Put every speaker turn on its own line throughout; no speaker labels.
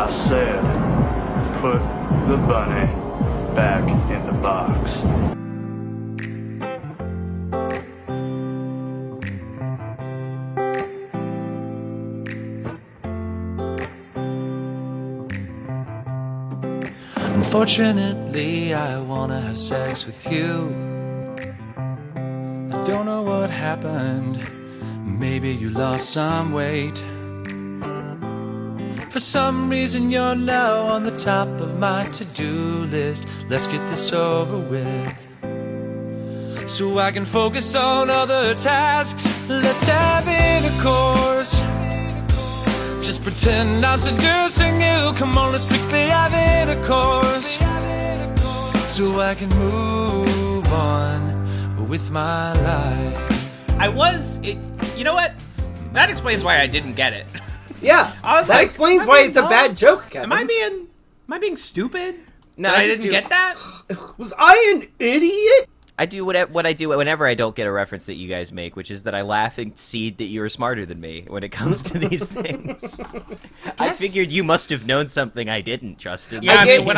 I said, put the bunny back in the box.
Unfortunately, I wanna have sex with you. I don't know what happened. Maybe you lost some weight. For some reason, you're now on the top of my to-do list. Let's get this over with, so I can focus on other tasks. Let's have intercourse. Just pretend I'm seducing you. Come on, let's quickly have intercourse, so I can move on with my life.
You know what? That explains why I didn't get it.
Yeah, that explains why it's a bad joke, Kevin.
Am I being stupid?
No,
I didn't get that?
Was I an idiot?
I do what I do whenever I don't get a reference that you guys make, which is that I laugh and concede that you're smarter than me when it comes to these things. I figured you must have known something I didn't, Justin.
Yeah, I mean, when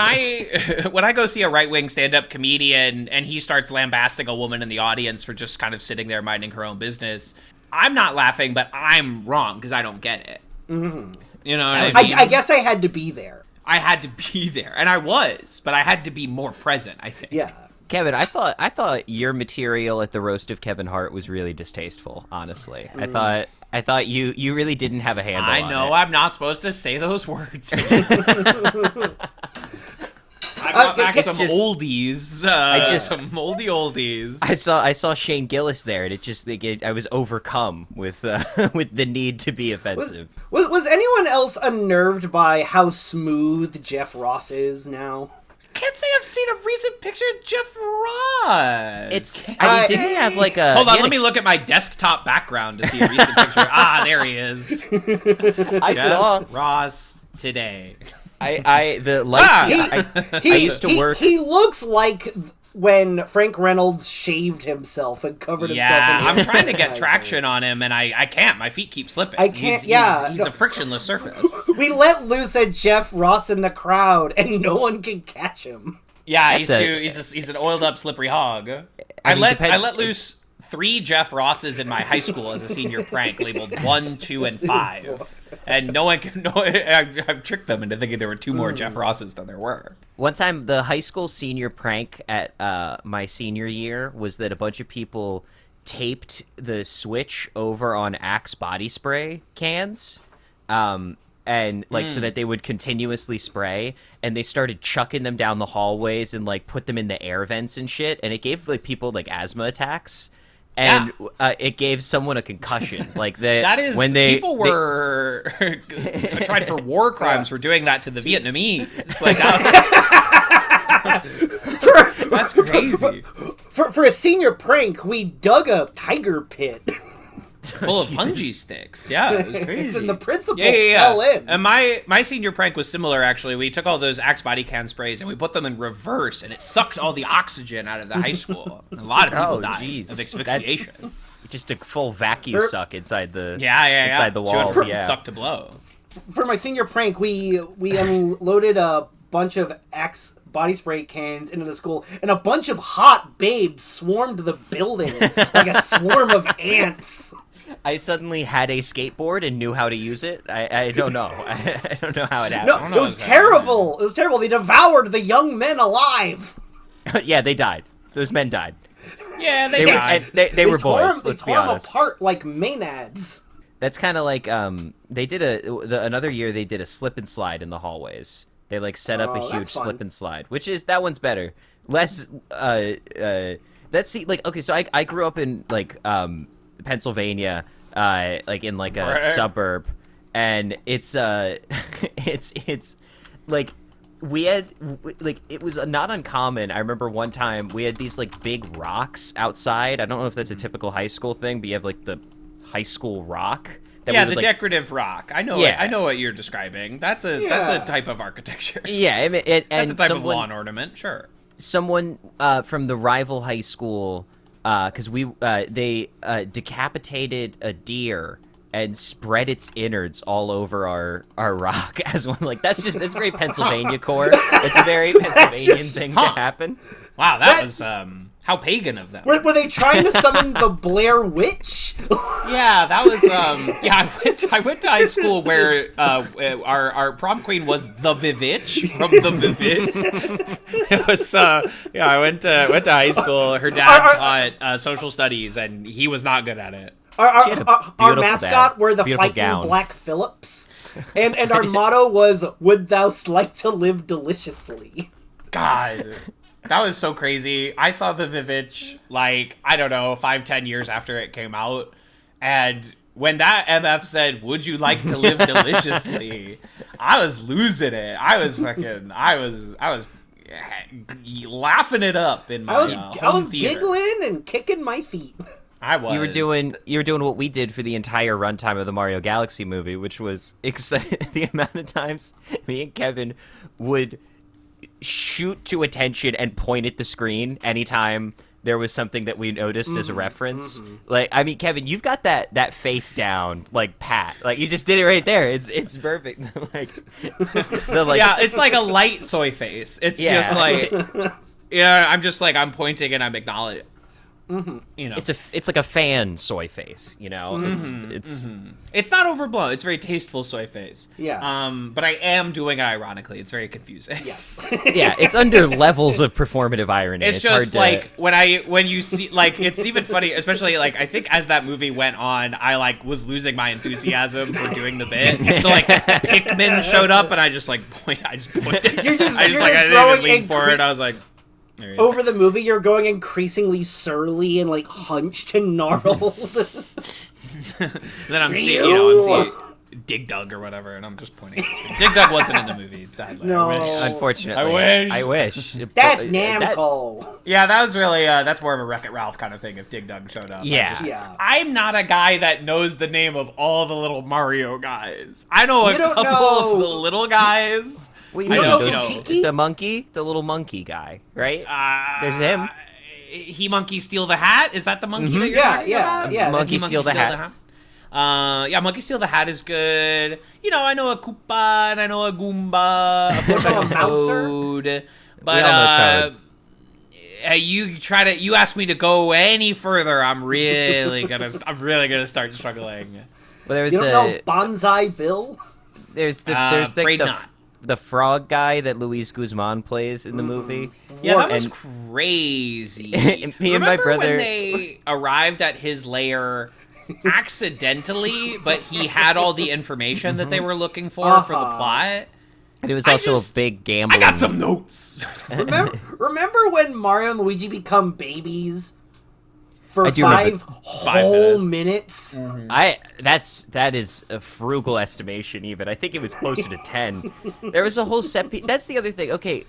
I go see a right-wing stand-up comedian and he starts lambasting a woman in the audience for just kind of sitting there minding her own business, I'm not laughing, but I'm wrong because I don't get it.
Mm-hmm.
You know what I mean?
I guess I had to be there.
I had to be there, and I was, but I had to be more present, I think.
Yeah.
Kevin, I thought your material at the roast of Kevin Hart was really distasteful, honestly. I thought you really didn't have a handle on it.
I know I'm not supposed to say those words. I brought back some oldies. Some oldies.
I saw Shane Gillis there, and I was overcome with the need to be offensive.
Was anyone else unnerved by how smooth Jeff Ross is now?
Can't say I've seen a recent picture of Jeff Ross.
Didn't he have like a...
Hold on, let me look at my desktop background to see a recent picture. There he is.
I saw
Ross today.
I used to work...
He looks like when Frank Reynolds shaved himself and covered himself in
I'm trying to get traction on him, and I can't. My feet keep slipping.
I can't,
he's a frictionless surface.
We let loose at Jeff Ross in the crowd, and no one can catch him.
Yeah, he's an oiled up, slippery hog. I let loose 3 Jeff Rosses in my high school as a senior prank, labeled 1, 2, and 5. And no one can. I've tricked them into thinking there were 2 more Jeff Rosses than there were.
One time, the high school senior prank at my senior year was that a bunch of people taped the switch over on Axe body spray cans, so that they would continuously spray, and they started chucking them down the hallways and like put them in the air vents and shit, and it gave like people like asthma attacks. And it gave someone a concussion. Like people were
tried for war crimes for doing that to the Vietnamese. Like that's crazy.
For a senior prank, we dug a tiger pit
full of bungee sticks. Yeah, it was crazy.
And the principal fell in.
And my senior prank was similar, actually. We took all those Axe body can sprays and we put them in reverse, and it sucked all the oxygen out of the high school. A lot of people died of asphyxiation.
Just a full vacuum suck inside the inside the walls.
Suck to blow.
For my senior prank, we unloaded a bunch of Axe body spray cans into the school, and a bunch of hot babes swarmed the building like a swarm of ants.
I suddenly had a skateboard and knew how to use it. I don't know. I don't know how it happened.
No, it was terrible. It was terrible. They devoured the young men alive.
Yeah, they died. Those men died.
Yeah, they died.
They were boys. Let's be honest.
They tore them apart like maenads.
That's kind of like they did another year. They did a slip and slide in the hallways. They like set up a huge slip and slide, that one's better. Less okay. So I grew up in like Pennsylvania, like in like a suburb, and it's like we had like it was not uncommon. I remember one time we had these like big rocks outside. I don't know if that's a typical high school thing, but you have like the high school rock.
The decorative rock. I know. I know what you're describing. That's a type of architecture.
Yeah, and
that's a type of lawn ornament. Sure.
Someone from the rival high school, because they decapitated a deer and spread its innards all over our rock as one. Like that's very Pennsylvania core. It's a very Pennsylvanian thing to happen.
Wow, that was how pagan of them.
Were they trying to summon the Blair Witch?
Yeah, that was I went to high school where our prom queen was the Vivitch from the Vivid. It was I went to high school. Her dad taught social studies, and he was not good at it.
Our mascot were the
Beautiful
fighting
gown.
Black Phillips, and our motto was "Would thou like to live deliciously?"
God, that was so crazy. I saw the Vivitch, like, I don't know, 5-10 years after it came out. And when that MF said, "Would you like to live deliciously?" I was losing it. I was laughing it up in my
I was
theater.
giggling and kicking my feet.
I was.
You were doing what we did for the entire runtime of the Mario Galaxy movie, which was the amount of times me and Kevin would shoot to attention and point at the screen anytime there was something that we noticed as a reference. Like, I mean, Kevin, you've got that face down, like pat. Like you just did it right there. It's perfect.
Yeah, it's like a light soy face. It's just like, I'm just like, I'm pointing and I'm acknowledging. You know,
it's like a fan soy face. You know,
it's not overblown. It's very tasteful soy face.
Yeah.
But I am doing it ironically. It's very confusing.
Yes.
Yeah, it's under levels of performative irony.
It's just like when you see, like, it's even funny, especially like I think as that movie went on, I like was losing my enthusiasm for doing the bit. So like Pikmin showed up and I just pointed. I didn't even lean for it. I was like.
Over the movie, you're going increasingly surly and like hunched and gnarled.
Then I'm seeing Dig Dug or whatever, and I'm just pointing. Dig Dug wasn't in the movie, sadly.
No.
Unfortunately. I wish.
That's Namco.
Yeah, that was really that's more of a Wreck-It Ralph kind of thing. If Dig Dug showed up,
Yeah.
I'm not a guy that knows the name of all the little Mario guys. I know a couple of the little guys.
Well,
the
monkey, the little monkey guy, right? There's him.
He Monkey Steal the Hat. Is that the monkey that you're talking about?
Yeah.
Monkey Steal the Hat.
Monkey Steal the Hat is good. I know a Koopa and I know a Goomba. Of course, I know Toad. But you ask me to go any further, I'm really gonna start struggling.
Well, there's
you don't know Bonsai Bill?
There's the frog guy that Luis Guzman plays in the movie.
Yeah, that was crazy.
Me and my brother,
when they arrived at his lair accidentally, but he had all the information that they were looking for the plot.
And it was also a big gamble.
I got some notes.
Remember when Mario and Luigi become babies for 5 whole minutes?
That is a frugal estimation. Even I think it was closer to 10. There was a whole set piece. That's the other thing. Okay,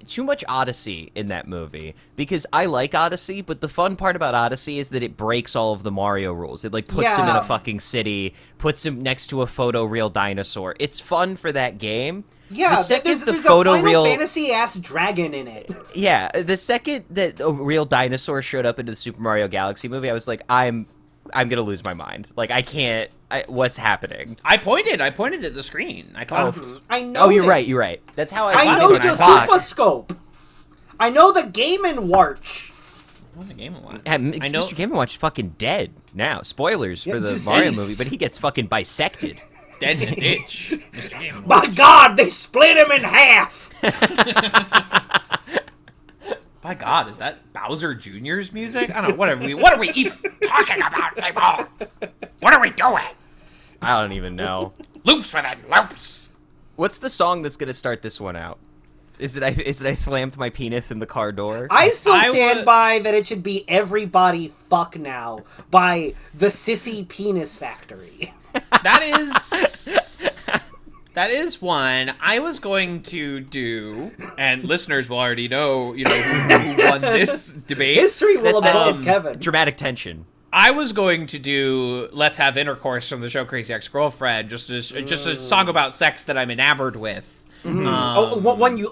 too much Odyssey in that movie, because I like Odyssey, but the fun part about Odyssey is that it breaks all of the Mario rules. It puts him in a fucking city, puts him next to a photoreal dinosaur. It's fun for that game.
Yeah, there's a Final Fantasy-ass dragon in it.
Yeah, the second that a real dinosaur showed up into the Super Mario Galaxy movie, I was like, I'm gonna lose my mind. Like, I can't. What's happening?
I pointed at the screen. I thought.
I know.
Oh, you're right. That's how
I know the Super Scope. I know the Game and Watch.
Mr. Game & Watch is fucking dead now. Spoilers for the Mario movie, but he gets fucking bisected.
Dead in the ditch. Mr. Game &
My
Watch.
God, they split him in half.
My God, is that Bowser Jr.'s music? I don't know. What are we even talking about anymore? What are we doing?
I don't even know.
Loops within loops.
What's the song that's gonna start this one out? Is it I slammed my penis in the car door?
I still stand by that it should be Everybody Fuck Now by the Sissy Penis Factory.
That is one I was going to do, and listeners will already know, who won this debate.
History will absolve Kevin.
Dramatic tension.
I was going to do "Let's Have Intercourse" from the show Crazy Ex-Girlfriend, just a song about sex that I'm enamored with.
One you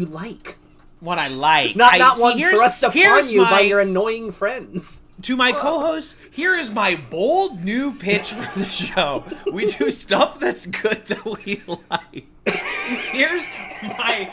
like.
what I like.
Not one thrust upon you by your annoying friends.
To my co-host, here is my bold new pitch for the show. We do stuff that's good that we like. Here's my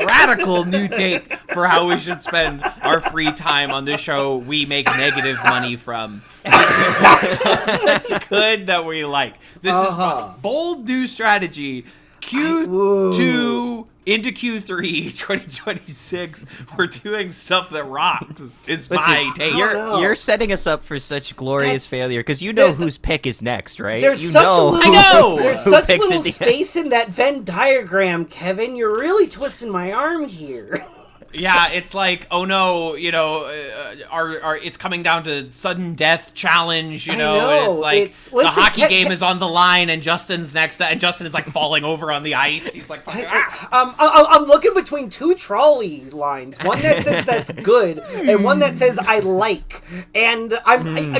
radical new take for how we should spend our free time on this show we make negative money from. And we do stuff that's good that we like. This is my bold new strategy. Q2 into Q3 2026, we're doing stuff that rocks. Is my take.
You're setting us up for such glorious failure because you know whose pick is next, right?
There's
you
such
know
a little, there's
who
such
picks
little
it
space in that Venn diagram, Kevin. You're really twisting my arm here.
Yeah, it's like, oh no, you know, it's coming down to sudden death challenge, you know, and it's like the hockey game is on the line, and Justin's next, and Justin is like falling over on the ice. He's like,
I'm looking between two trolley lines, one that says that's good, and one that says I like, and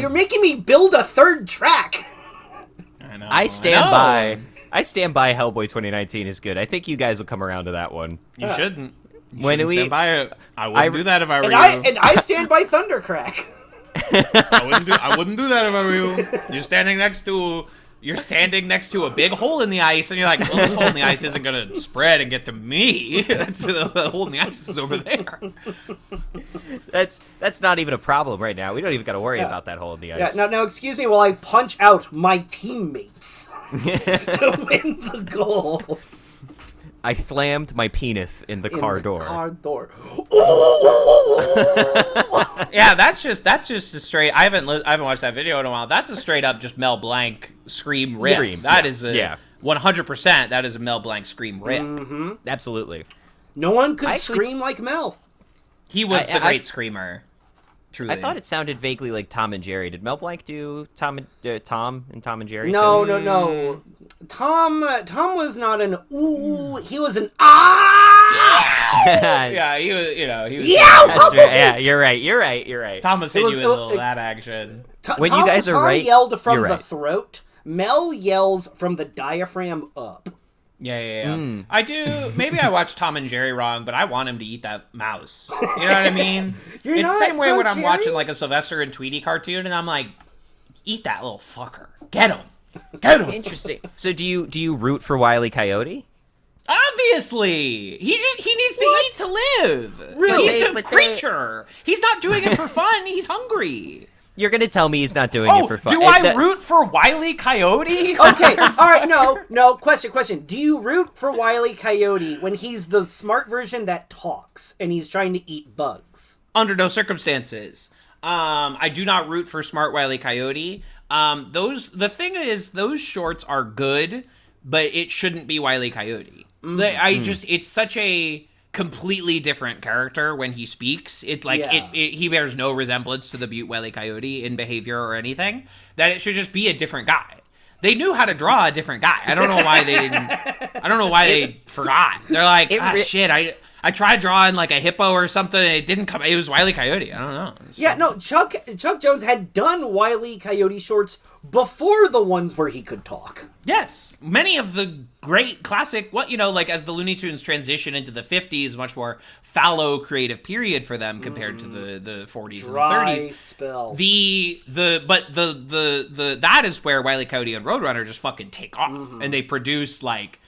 you're making me build a third track.
I know.
I stand by Hellboy 2019 is good. I think you guys will come around to that one.
You shouldn't.
When we
stand by it. I wouldn't do that if I were you.
And I stand by Thundercrack.
I wouldn't do that if I were you. You're standing next to a big hole in the ice, and you're like, well, this hole in the ice isn't gonna spread and get to me. That's the hole in the ice is over there.
That's not even a problem right now. We don't even got to worry about that hole in the ice.
Yeah. Now, excuse me while I punch out my teammates to win the goal.
I slammed my penis in the car door.
Yeah, that's just a straight. I haven't watched that video in a while. That's a straight up just Mel Blanc scream riff. That is 100%. That is a Mel Blanc scream riff.
Mm-hmm.
Absolutely.
No one could scream like Mel.
He was the great screamer. Truly.
I thought it sounded vaguely like Tom and Jerry. Did Mel Blanc do Tom and Tom and Jerry?
No. Tom was not an ooh. He was an ah.
Yeah, he was. He was.
Yeah.
That's right. Yeah, you're right.
Tom was hitting you with a little that action.
When you guys are right,
Tom yelled from the throat. Mel yells from the diaphragm up.
Yeah. I do. Maybe I watched Tom and Jerry wrong, but I want him to eat that mouse. You know what I mean? It's the same way when I'm watching like a Sylvester and Tweety cartoon, and I'm like, eat that little fucker. Get him.
Interesting. So do you root for Wile E. Coyote?
Obviously, he needs to eat to live.
Really?
He's a creature. He's not doing it for fun. He's hungry.
You're gonna tell me he's not doing it for fun?
Do I root for Wile E. Coyote?
Okay, all right, no. Question. Do you root for Wile E. Coyote when he's the smart version that talks and he's trying to eat bugs?
Under no circumstances. I do not root for smart Wile E. Coyote. The thing is, those shorts are good, but it shouldn't be Wile E. Coyote. It's such a completely different character when he speaks. He bears no resemblance to the Butte Wile E. Coyote in behavior or anything, that it should just be a different guy. They knew how to draw a different guy. I don't know why they didn't. I don't know why they forgot. They're like, shit, I tried drawing like a hippo or something, and it didn't come. It was Wile E. Coyote. I don't know.
Chuck Jones had done Wile E. Coyote shorts before the ones where he could talk.
Yes, many of the great classic, as the Looney Tunes transition into the 50s, much more fallow creative period for them compared to the 40s and the 30s.
Spell.
That is where Wile E. Coyote and Roadrunner just fucking take off, and they produce like,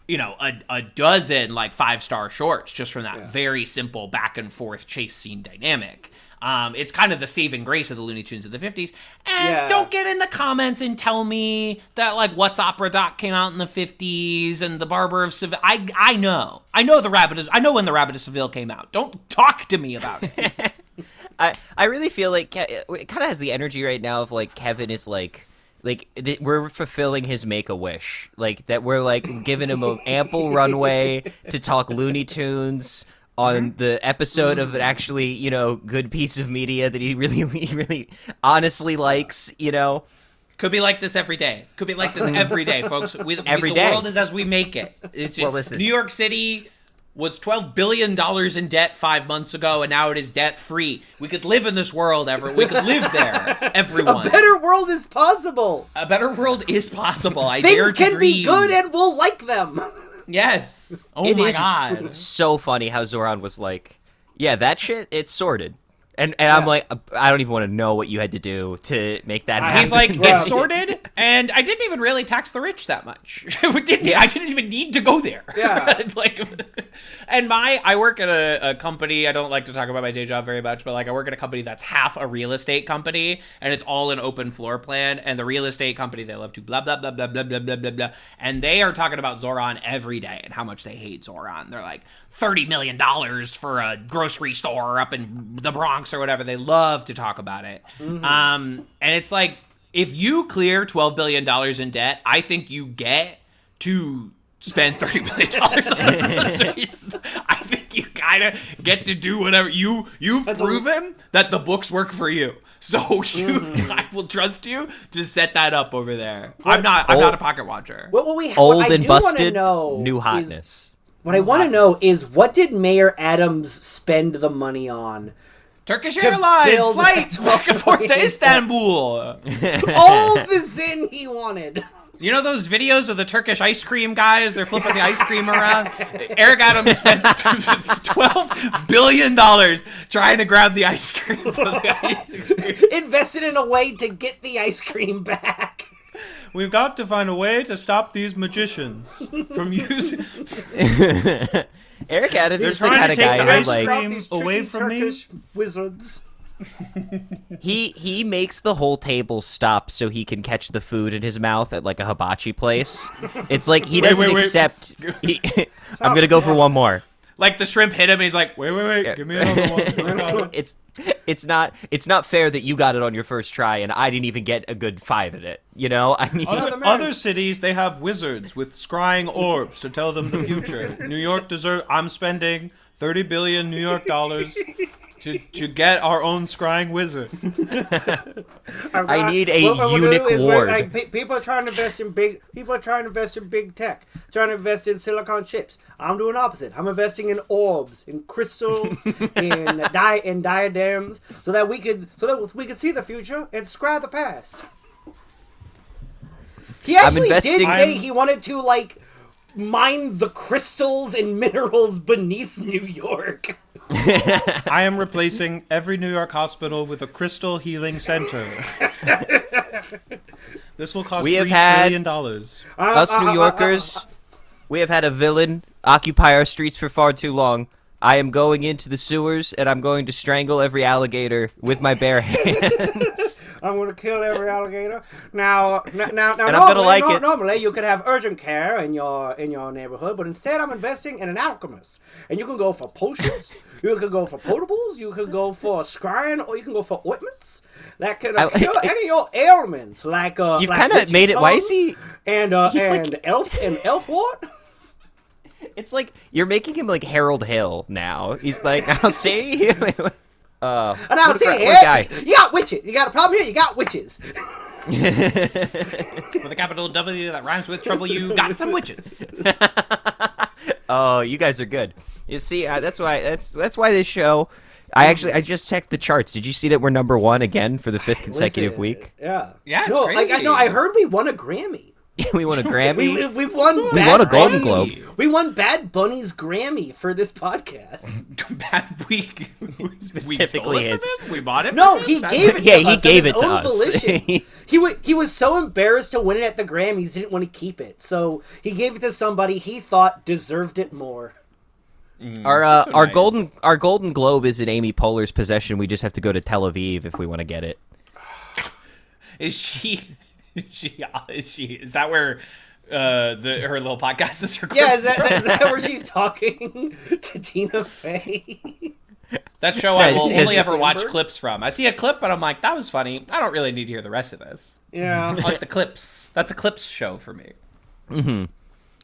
a dozen like 5-star shorts just from that very simple back and forth chase scene dynamic. It's kind of the saving grace of the Looney Tunes of the 50s. And don't get in the comments and tell me that like What's Opera Doc came out in the 50s and the Barber of Seville. I know when the Rabbit of Seville came out. Don't talk to me about it.
I really feel like it kind of has the energy right now of like Kevin is like we're fulfilling his make-a-wish. Like, that we're, like, giving him an ample runway to talk Looney Tunes on the episode of an actually, good piece of media that he really honestly likes,
Could be like this every day. Could be like this every day, folks. The world is as we make it.
Listen.
New York City was $12 billion in debt 5 months ago, and now it is debt-free. We could live in this world, we could live there, everyone.
A better world is possible.
A better world is possible. I
Things
dare to
can
dream.
be good and we'll like them.
Yes. Oh
It
my
is
god.
so funny how Zoran was like, yeah, that shit, it's sorted. And I'm like, I don't even want to know what you had to do to make that happen.
He's like,
Bro.
it's sorted, and I didn't even really tax the rich that much. I didn't even need to go there.
Yeah.
And I work at a company. I don't like to talk about my day job very much, but like I work at a company that's half a real estate company, and it's all an open floor plan. And the real estate company, they love to blah blah blah blah blah blah blah blah blah, and they are talking about Zoran every day and how much they hate Zoran. They're like $30 million for a grocery store up in the Bronx or whatever. They love to talk about it. And it's like, if you clear $12 billion in debt, I think you get to spend $30 million on groceries. I think you kind of get to do whatever. You've proven that the books work for you. So I will trust you to set that up over there. I'm not a pocket watcher.
What
Old
I
and
do wanna
busted,
know
new
is-
hotness.
What I want to know is, what did Mayor Adams spend the money on?
Turkish Airlines
build
flights
that
back and forth to
place.
Istanbul.
All the Zin he wanted.
You know those videos of the Turkish ice cream guys? They're flipping the ice cream around. Eric Adams spent $12 billion trying to grab the ice cream.
Invested in a way to get the ice cream back.
We've got to find a way to stop these magicians from using.
Eric Adams
They're
is the
trying
kind
to
of
take the
guy
ice
who like
cream
These
away
tricky
from me.
Turkish wizards.
he makes the whole table stop so he can catch the food in his mouth at like a hibachi place. It's like he doesn't
wait.
accept. I'm gonna go for one more.
Like the shrimp hit him and he's like,
Wait, give me another one.
It's not fair that you got it on your first try and I didn't even get a good 5 at it. You know, I mean,
Other cities, they have wizards with scrying orbs to tell them the future. New York I'm spending $30 billion New York dollars to get our own scrying wizard.
I need a unique ward.
Like, people are trying to invest in big. People are trying to invest in big tech. Trying to invest in silicon chips. I'm doing opposite. I'm investing in orbs, in crystals, in diadems, so that we could see the future and scry the past. He actually did say he wanted to like mine the crystals and minerals beneath New York.
I am replacing every New York hospital with a crystal healing center. This will cost $3 trillion.
Us New Yorkers, we have had a villain occupy our streets for far too long. I am going into the sewers and I'm going to strangle every alligator with my bare hands.
I'm going to kill every alligator. Now,
And I'm gonna like it.
Normally, you could have urgent care in your neighborhood, but instead, I'm investing in an alchemist. And you can go for potions, you can go for potables, you can go for scrying, or you can go for ointments that can cure any of your ailments, like
You've
like
kind of
witchy
made it.
tongue
Why is he?
and
like-
elf what?
It's like you're making him like Harold Hill now. He's like, now see.
And I'll
what a
say,
guy.
you got witches. You got a problem here. You got witches.
with a capital W that rhymes with trouble, you got some witches.
Oh, you guys are good. You see, that's why this show. I just checked the charts. Did you see that we're #1 again for the 5th consecutive week?
Yeah.
Yeah, it's
no,
crazy.
I heard we won a Grammy.
We won a Grammy.
We won.
We won a Golden Globe.
We won Bad Bunny's Grammy for this podcast.
Bad week.
Specifically his.
We bought it.
No,
for
he
him?
gave it.
Yeah,
to
he
us
gave
of
it
his
to
own
us.
Volition. He was so embarrassed to win it at the Grammys, he didn't want to keep it. So he gave it to somebody he thought deserved it more.
Our
so
our
nice.
Golden Globe is in Amy Poehler's possession. We just have to go to Tel Aviv if we want to get it.
Is that where her little podcast is recorded?
Yeah, is that where she's talking to Tina Fey?
That show I
Yeah,
will
she
only
says
ever watch
December.
clips from. I see a clip, but I'm like, that was funny. I don't really need to hear the rest of this.
Yeah.
I like the clips. That's a clips show for me.
Mm-hmm.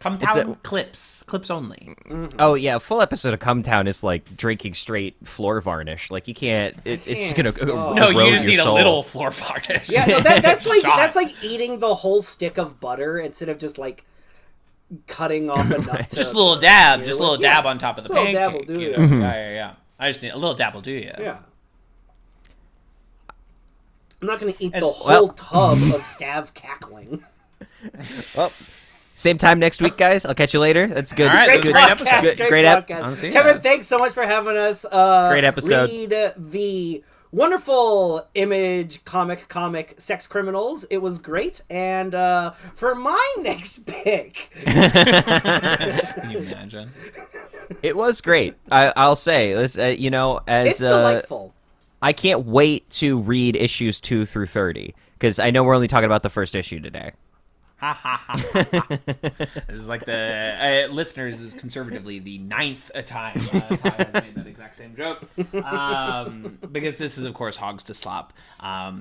Come
It's
down
a-
clips only.
Oh yeah, a full episode of Come Town is like drinking straight floor varnish. Like you can't. It's gonna
No, you
erode
just
your
need
soul.
a little floor varnish.
Yeah, no, that's like
Shot.
that's like eating the whole stick of butter instead of just like cutting off enough. To
Just a little dab,
Yeah,
just a little
yeah.
dab on top of the
Just a little dab
pancake.
will do
You
it.
know? Yeah. I just need a little dab will do you.
Yeah. I'm not gonna eat
And-
the whole tub of Stav cackling.
Well, Same time next week, guys. I'll catch you later. That's good.
All right,
Great
Good
podcast. Great
ep-
podcast.
Honestly,
Kevin,
yeah.
thanks so much for having us.
Great episode.
Read the wonderful Image comic Sex Criminals. It was great. And for my next pick,
Can you imagine?
It was great. I'll say, as
it's delightful.
I can't wait to read issues 2 through 30 because I know we're only talking about the first issue today.
This is like the listeners is conservatively the 9th time Ty has made that exact same joke. Because this is, of course, Hogz to Slop,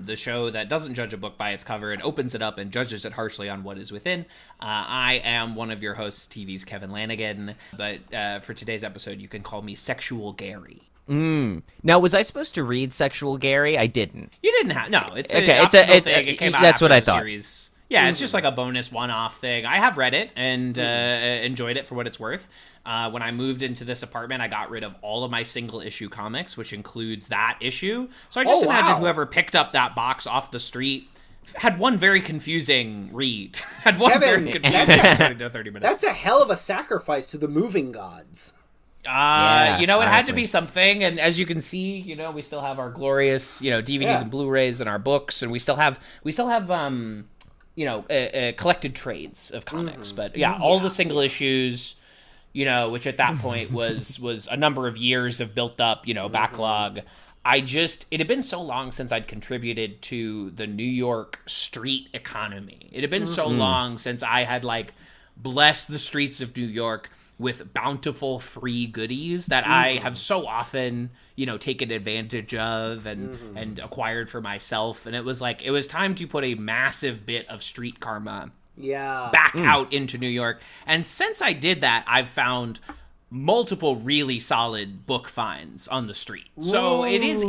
the show that doesn't judge a book by its cover and opens it up and judges it harshly on what is within. I am one of your hosts, TV's Kevin Lanigan, but for today's episode, you can call me Sexual Gary.
Now, was I supposed to read Sexual Gary? I didn't.
You didn't have no. It's
Okay,
an
it's a-
optional
it's a-
thing. It came out
that's
after
what I
the
thought.
Series. Yeah, it's just like a bonus one-off thing. I have read it and enjoyed it for what it's worth. When I moved into this apartment, I got rid of all of my single-issue comics, which includes that issue. So I just imagine whoever picked up that box off the street had one very confusing read. Had one
Kevin,
very confusing 20 to 30 minutes.
That's a hell of a sacrifice to the moving gods.
It had to
honestly.
be something, and as you can see, we still have our glorious, DVDs and Blu-rays and our books, and we still have collected trades of comics. But all the single issues, which at that point was a number of years of built up, backlog. It had been so long since I'd contributed to the New York street economy. It had been so long since I had blessed the streets of New York with bountiful free goodies that I have so often, taken advantage of and acquired for myself. And it was time to put a massive bit of street karma back out into New York. And since I did that, I've found multiple really solid book finds on the street. So it is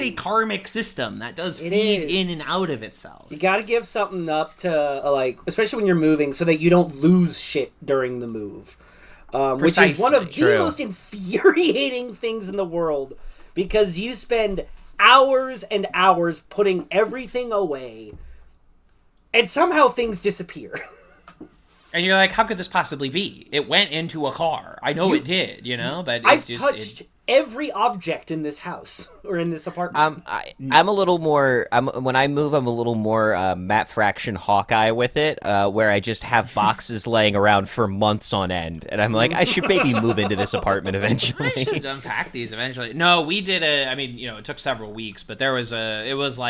a karmic system that does feed in and out of itself.
You got to give something up to especially when you're moving, so that you don't lose shit during the move. Which is one of the most infuriating things in the world, because you spend hours and hours putting everything away, and somehow things disappear.
And you're like, how could this possibly be? It went into a car. I know it did, but
I've touched every object in this house or in this apartment.
I'm a little more. When I move, I'm a little more Matt Fraction Hawkeye with it, where I just have boxes laying around for months on end, and I'm like, I should maybe move into this apartment eventually.
I should unpack these eventually. No, we did it took several weeks, but it was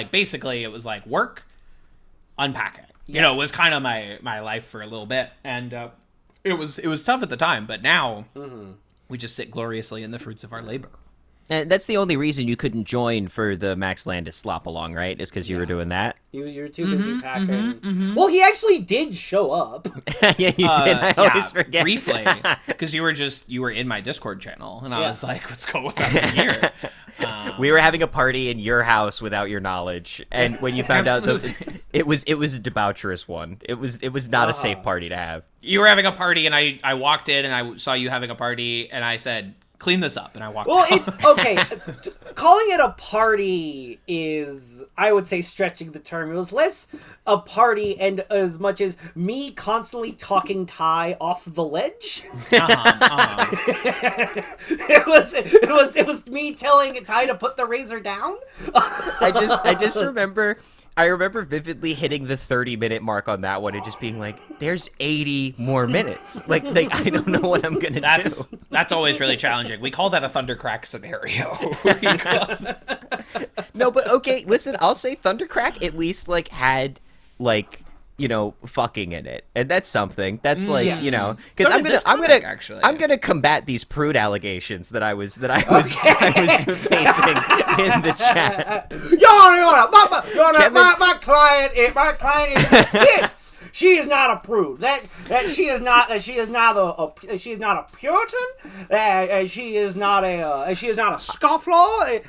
work, unpack it. It was kind of my life for a little bit, and it was tough at the time, but now we just sit gloriously in the fruits of our labor.
And that's the only reason you couldn't join for the Max Landis slop along, right? Is because you were doing that?
You were too busy packing. Well, he actually did show up.
Yeah, you did. I always forget.
Briefly, because you were in my Discord channel, and I was like, what's happening here?
We were having a party in your house without your knowledge, and when you found out it was a debaucherous one. It was not a safe party to have.
You were having a party, and I walked in, and I saw you having a party, and I said, clean this up, and I walked out.
It's okay. Calling it a party is, I would say, stretching the term. It was less a party and as much as me constantly talking Ty off the ledge. It was me telling Ty to put the razor down.
I just remember. I remember vividly hitting the 30-minute mark on that one and just being like, there's 80 more minutes. Like I don't know what I'm going to do.
That's always really challenging. We call that a Thundercrack scenario.
No, but okay, listen, I'll say Thundercrack at least had fucking in it, and that's something. That's because I'm gonna combat these prude allegations that I was facing in the chat.
My client insists she is not a prude. That she is not a Puritan. She is not a scofflaw.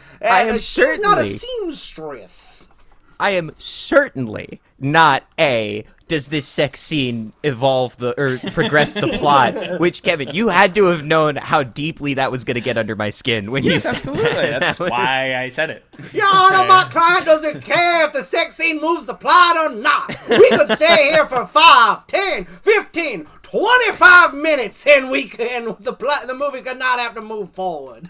She is not a seamstress.
I am certainly not does this sex scene progress the plot? Which, Kevin, you had to have known how deeply that was going to get under my skin when you said
absolutely.
That.
That's why I said it.
Your Honor, my client doesn't care if the sex scene moves the plot or not. We could stay here for 5, 10, 15, 25 minutes and the movie could not have to move forward.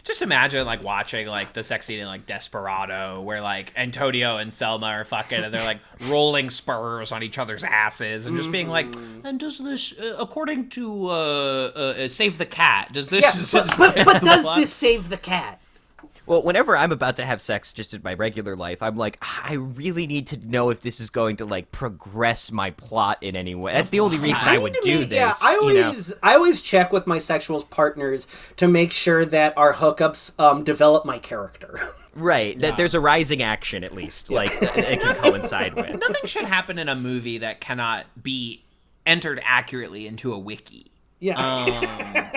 Just imagine, like, watching, like, the sex scene in, like, Desperado, where, like, Antonio and Selma are fucking, and they're, like, rolling spurs on each other's asses, and just being like, and does this, according to, Save the Cat, does this...
But does this save the cat?
Well, whenever I'm about to have sex just in my regular life, I'm like, I really need to know if this is going to, like, progress my plot in any way. That's the only reason I would do this.
Yeah, I always check with my sexual partners to make sure that our hookups develop my character.
Right, that there's a rising action, at least, like, it can coincide with.
Nothing should happen in a movie that cannot be entered accurately into a wiki.
Yeah.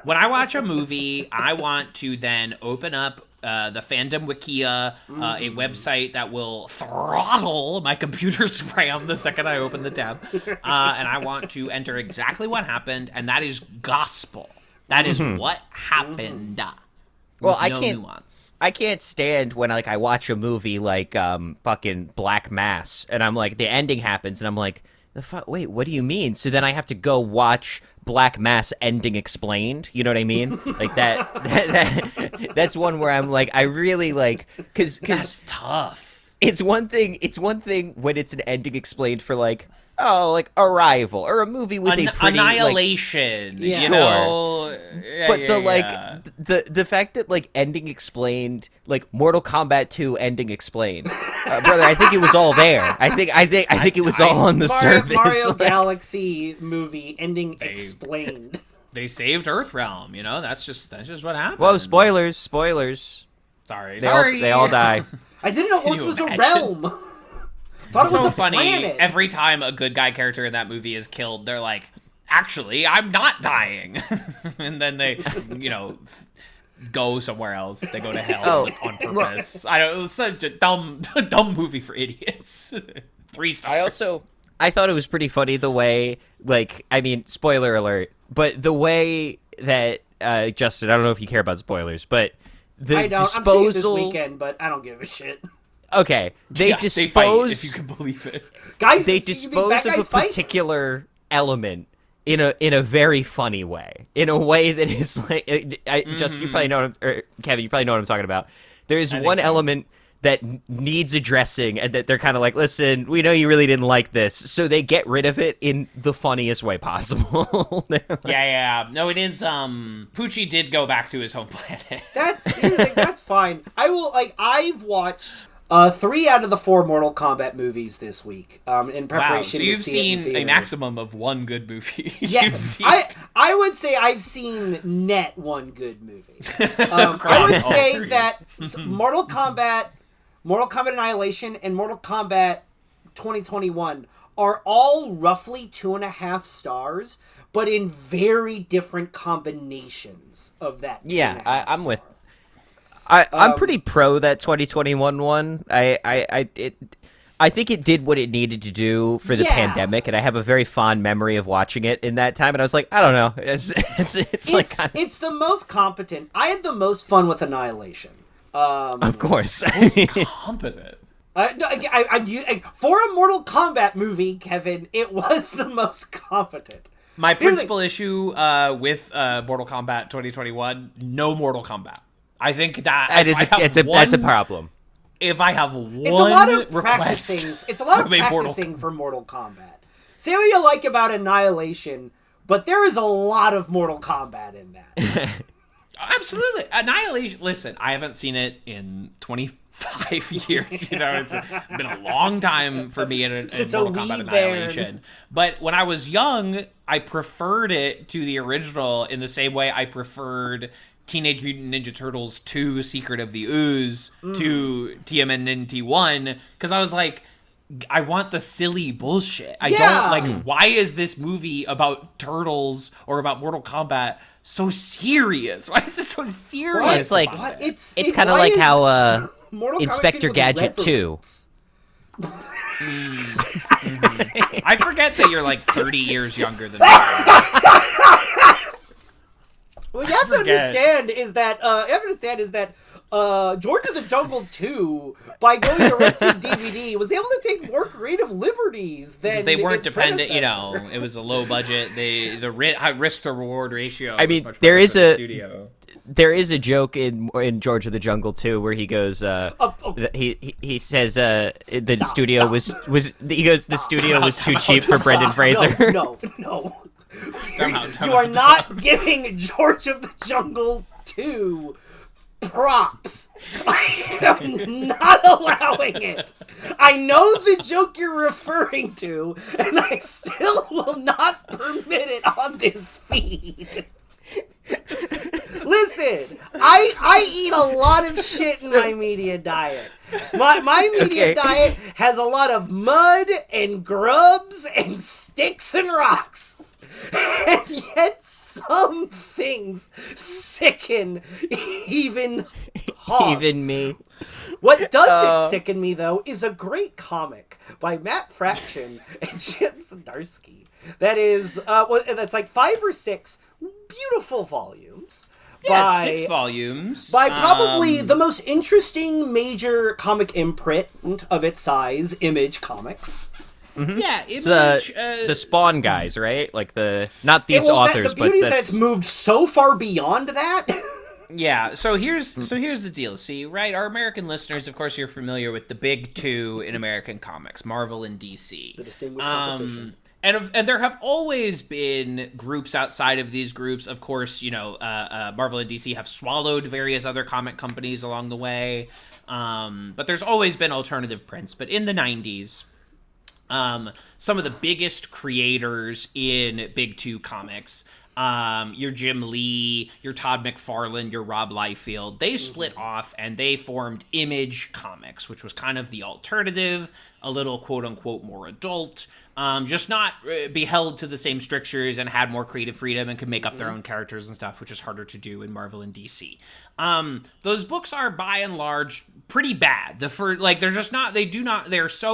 When I watch a movie, I want to then open up the Fandom Wikia, a website that will throttle my computer's RAM the second I open the tab. And I want to enter exactly what happened, and that is gospel. That is what happened.
Well,
Nuance.
I can't stand when I watch a movie like fucking Black Mass, and I'm like, the ending happens, and I'm like, wait, what do you mean? So then I have to go watch Black Mass ending explained. You know what I mean? Like that's one where I'm like, I really like, because
That's tough.
It's one thing when it's an ending explained for like, oh, like Arrival or a movie with a pretty
Annihilation.
Like,
you know,
but the fact that like ending explained, like Mortal Kombat 2 ending explained, brother, I think it was all there. I think it was all on the surface.
Mario Galaxy movie ending explained.
They saved Earthrealm. You know, that's just what happened.
Whoa, spoilers!
Sorry.
They all die.
I didn't know
Can
Earth
you
was a
imagine?
realm. Thought it
So
was a
funny.
planet.
Every time a good guy character in that movie is killed, they're like, actually, I'm not dying. And then they, go somewhere else. They go to hell on purpose. I don't. It was such a dumb movie for idiots. 3 stars.
I thought it was pretty funny the way, like, I mean, spoiler alert, but the way that Justin, I don't know if you care about spoilers, but
I don't.
disposal.
I'm seeing it this weekend, but I don't give a shit.
Okay, they
fight, if you can believe it.
Guys,
they dispose of a particular element in a very funny way, in a way that is like, Justin, you probably know, or Kevin, you probably know what I'm talking about. There's one element that needs addressing, and that they're kind of like, listen, we know you really didn't like this, so they get rid of it in the funniest way possible.
Yeah. No, it is. Poochie did go back to his home planet.
That's fine. I've watched 3 out of the 4 Mortal Kombat movies this week. In preparation.
Wow, so you've
to see it in
seen a
theaters.
maximum of 1 good movie.
Yes, I would say I've seen net 1 good movie. I would say that Mortal Kombat Annihilation and Mortal Kombat 2021 are all roughly 2.5 stars, but in very different combinations of that.
Yeah, I'm with. I'm pretty pro that 2021 one. I think it did what it needed to do for the pandemic, and I have a very fond memory of watching it in that time. And I was like, I don't know, it's
the most competent. I had the most fun with Annihilation.
Of course,
Competent.
For a Mortal Kombat movie, Kevin, it was the most competent.
My principal issue with Mortal Kombat 2021, no Mortal Kombat. I think that's
a problem.
If I have one
it's a lot of
request,
practicing for Mortal Kombat. Say what you like about Annihilation, but there is a lot of Mortal Kombat in that.
Absolutely. Annihilation. Listen, I haven't seen it in 25 years. You know, it's been a long time for me in Mortal Kombat Annihilation. But when I was young, I preferred it to the original in the same way I preferred Teenage Mutant Ninja Turtles 2 Secret of the Ooze to TMNT 1, because I was like, I want the silly bullshit. I don't like, why is this movie about turtles or about Mortal Kombat so serious? Why is it so serious?
Well, it's like, it's kind of like how Inspector Gadget 2.
I forget that you're like 30 years younger than me.
What you have to understand is that George of the Jungle 2, by going direct to DVD, was able to take more creative liberties than
because they weren't
its
dependent.
predecessor.
It was a low budget. The risk to reward ratio.
I mean,
was much
there
better
is
for the
a-
studio.
There is a joke in George of the Jungle too, where he goes, he says, the
Stop,
studio
stop.
was he goes, the studio was too cheap for Brendan
Stop.
Fraser.
No.
Time
You are
out.
not giving George of the Jungle 2 props. I am not allowing it. I know the joke you're referring to, and I still will not permit it on this feed. Listen, I eat a lot of shit in my media diet. My media diet has a lot of mud and grubs and sticks and rocks. And yet some things sicken even Hogz.
Even me.
What does it sicken me, though, is a great comic by Matt Fraction and Chip Zdarsky. That is, that's like 5 or 6 beautiful volumes.
Yeah, it's 6 volumes.
By probably the most interesting major comic imprint of its size, Image Comics.
Yeah,
It's
Image.
the Spawn guys, right? Like not these authors,
the beauty
but
is that it's moved so far beyond that.
Yeah, so here's the deal. See, right, our American listeners, of course, you're familiar with the big two in American comics, Marvel and DC.
The distinguished competition.
And there have always been groups outside of these groups. Of course, Marvel and DC have swallowed various other comic companies along the way. But there's always been alternative prints. But in the 90s, some of the biggest creators in Big Two comics, your Jim Lee, your Todd McFarlane, your Rob Liefeld, they split off and they formed Image Comics, which was kind of the alternative, a little quote-unquote more adult, just not be held to the same strictures and had more creative freedom and could make up their own characters and stuff, which is harder to do in Marvel and DC. Those books are by and large pretty bad. They're so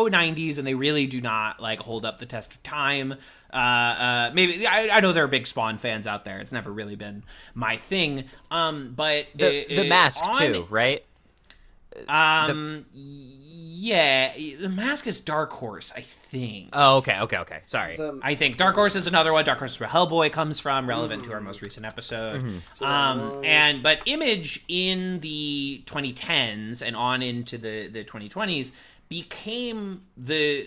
90s and they really do not like hold up the test of time. Maybe I know there are big Spawn fans out there. It's never really been my thing. But
the Mask too, right?
Yeah, the Mask is Dark Horse, I think.
Oh, okay. Sorry.
I think Dark Horse is another one. Dark Horse is where Hellboy comes from, relevant to our most recent episode. But Image in the 2010s and on into the 2020s became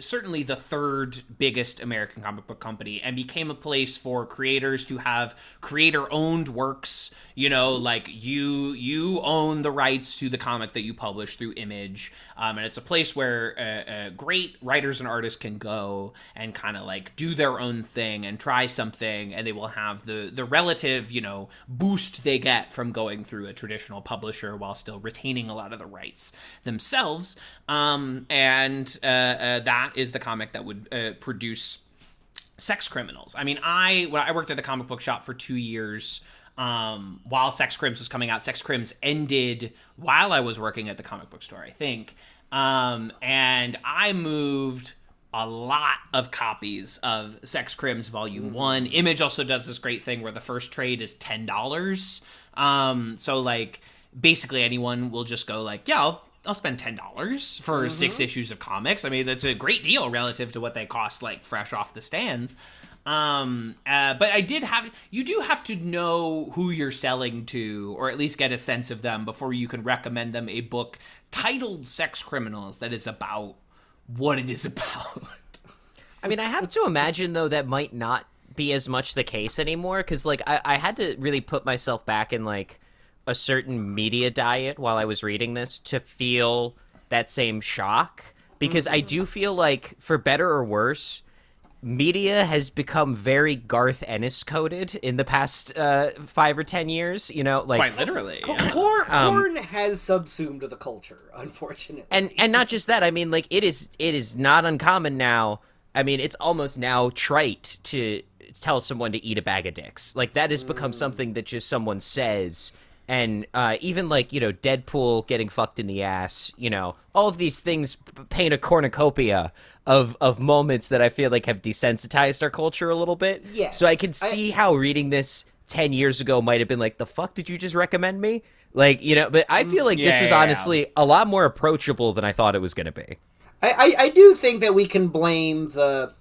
certainly the third biggest American comic book company and became a place for creators to have creator-owned works. Like you own the rights to the comic that you publish through Image, and it's a place where great writers and artists can go and kind of like do their own thing and try something, and they will have the relative boost they get from going through a traditional publisher while still retaining a lot of the rights themselves. And that is the comic that would produce Sex Criminals. I mean, I worked at a comic book shop for 2 years while Sex Crims was coming out. Sex Crims ended while I was working at the comic book store, I think. And I moved a lot of copies of Sex Crims Volume 1. Image also does this great thing where the first trade is $10. So, like, basically anyone will just go like, yeah, I'll spend $10 for 6 issues of comics. I mean, that's a great deal relative to what they cost, like, fresh off the stands. But you do have to know who you're selling to, or at least get a sense of them before you can recommend them a book titled Sex Criminals that is about what it is about.
I mean, I have to imagine, though, that might not be as much the case anymore, because, like, I had to really put myself back in, like, a certain media diet while I was reading this to feel that same shock, because I do feel like, for better or worse, media has become very Garth Ennis coded in the past 5 or 10 years, like
Quite literally. Yeah.
Porn has subsumed the culture, unfortunately.
And not just that, I mean, like, it is not uncommon now. I mean, it's almost now trite to tell someone to eat a bag of dicks. Like, that has become something that just someone says. And even, like, Deadpool getting fucked in the ass, all of these things paint a cornucopia of moments that I feel like have desensitized our culture a little bit.
Yes.
So I can see how reading this 10 years ago might have been like, the fuck did you just recommend me? Like, you know, but I feel like this was
Yeah.
honestly a lot more approachable than I thought it was going to be.
I do think that we can blame the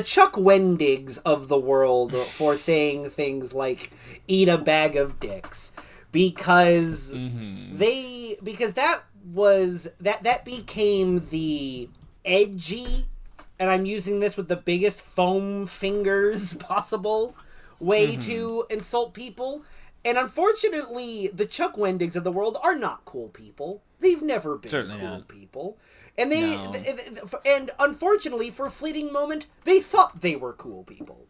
Chuck Wendigs of the world for saying things like "eat a bag of dicks," because that became the edgy, and I'm using this with the biggest foam fingers possible, way to insult people. And unfortunately, the Chuck Wendigs of the world are not cool people. They've never been
Certainly
cool
not.
people. And and unfortunately, for a fleeting moment, they thought they were cool people.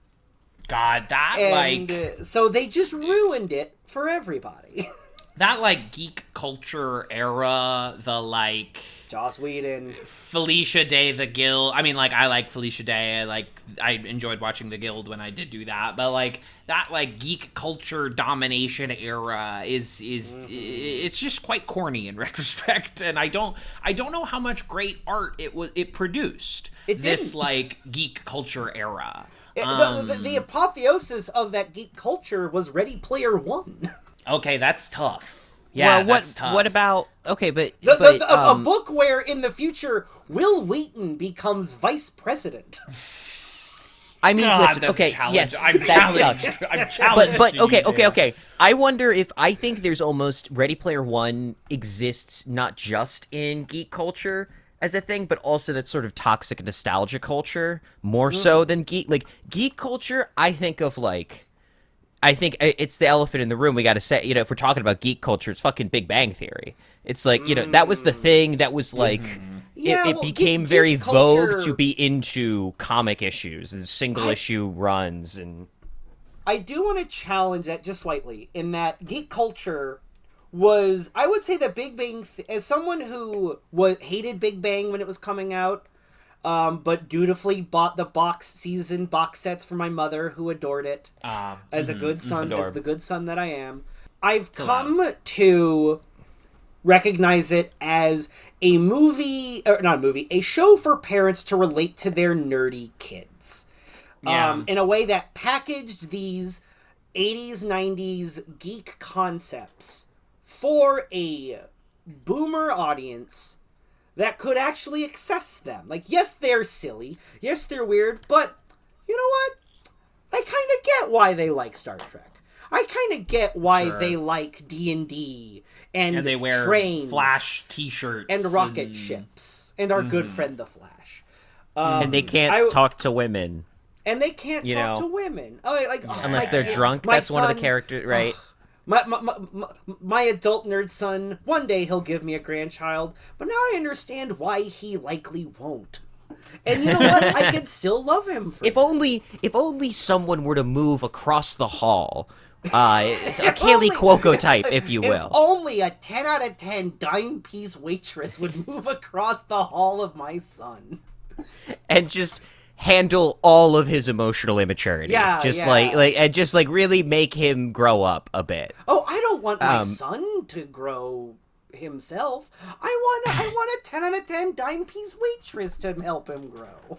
God, that
And so they just ruined it for everybody.
that like geek culture era, the like
Joss Whedon.
Felicia Day, The Guild. I mean, like, I like Felicia Day. I enjoyed watching The Guild when I did do that. But like that, like geek culture domination era is it's just quite corny in retrospect. And I don't know how much great art it produced. This like geek culture era.
The apotheosis of that geek culture was Ready Player One.
Okay, that's tough. Yeah,
well,
that's tough.
what about a
book where in the future Will Wheaton becomes vice president.
I mean,
God,
listen,
that's
okay,
challenged.
yes,
I'm
that
challenged.
sucks.
I'm challenged.
But
to use it.
okay. I wonder if I think there's almost Ready Player One exists not just in geek culture as a thing, but also that sort of toxic nostalgia culture more so than geek culture. I think it's the elephant in the room. We got to say, you know, if we're talking about geek culture, it's fucking Big Bang Theory. It's like, you know, that was the thing that was like, it became very vogue to be into comic issues and single issue runs. And
I do want to challenge that just slightly in that geek culture was, I would say that Big Bang, as someone who hated Big Bang when it was coming out, but dutifully bought the season box sets for my mother, who adored it as a good son, as the good son that I am. I've come to recognize it as a show for parents to relate to their nerdy kids. In a way that packaged these 80s, 90s geek concepts for a boomer audience that could actually access them. Like, yes, they're silly. Yes, they're weird. But, you know what? I kind of get why they like Star Trek. I kind of get why they like D&D and
they wear
trains
Flash t-shirts
and rocket ships and our good friend the Flash.
and they can't talk to women.
And they can't talk to women.
Unless they're drunk. That's one of the characters, right?
My adult nerd son, one day he'll give me a grandchild, but now I understand why he likely won't. And you know what? I could still love him for
If only someone were to move across the hall. A Kaylee Cuoco type, if you will.
If only a 10 out of 10 dime piece waitress would move across the hall of my son.
And just handle all of his emotional immaturity. Like really make him grow up a bit.
Oh, I don't want my son to grow himself. I want a 10 out of 10 dime piece waitress to help him grow.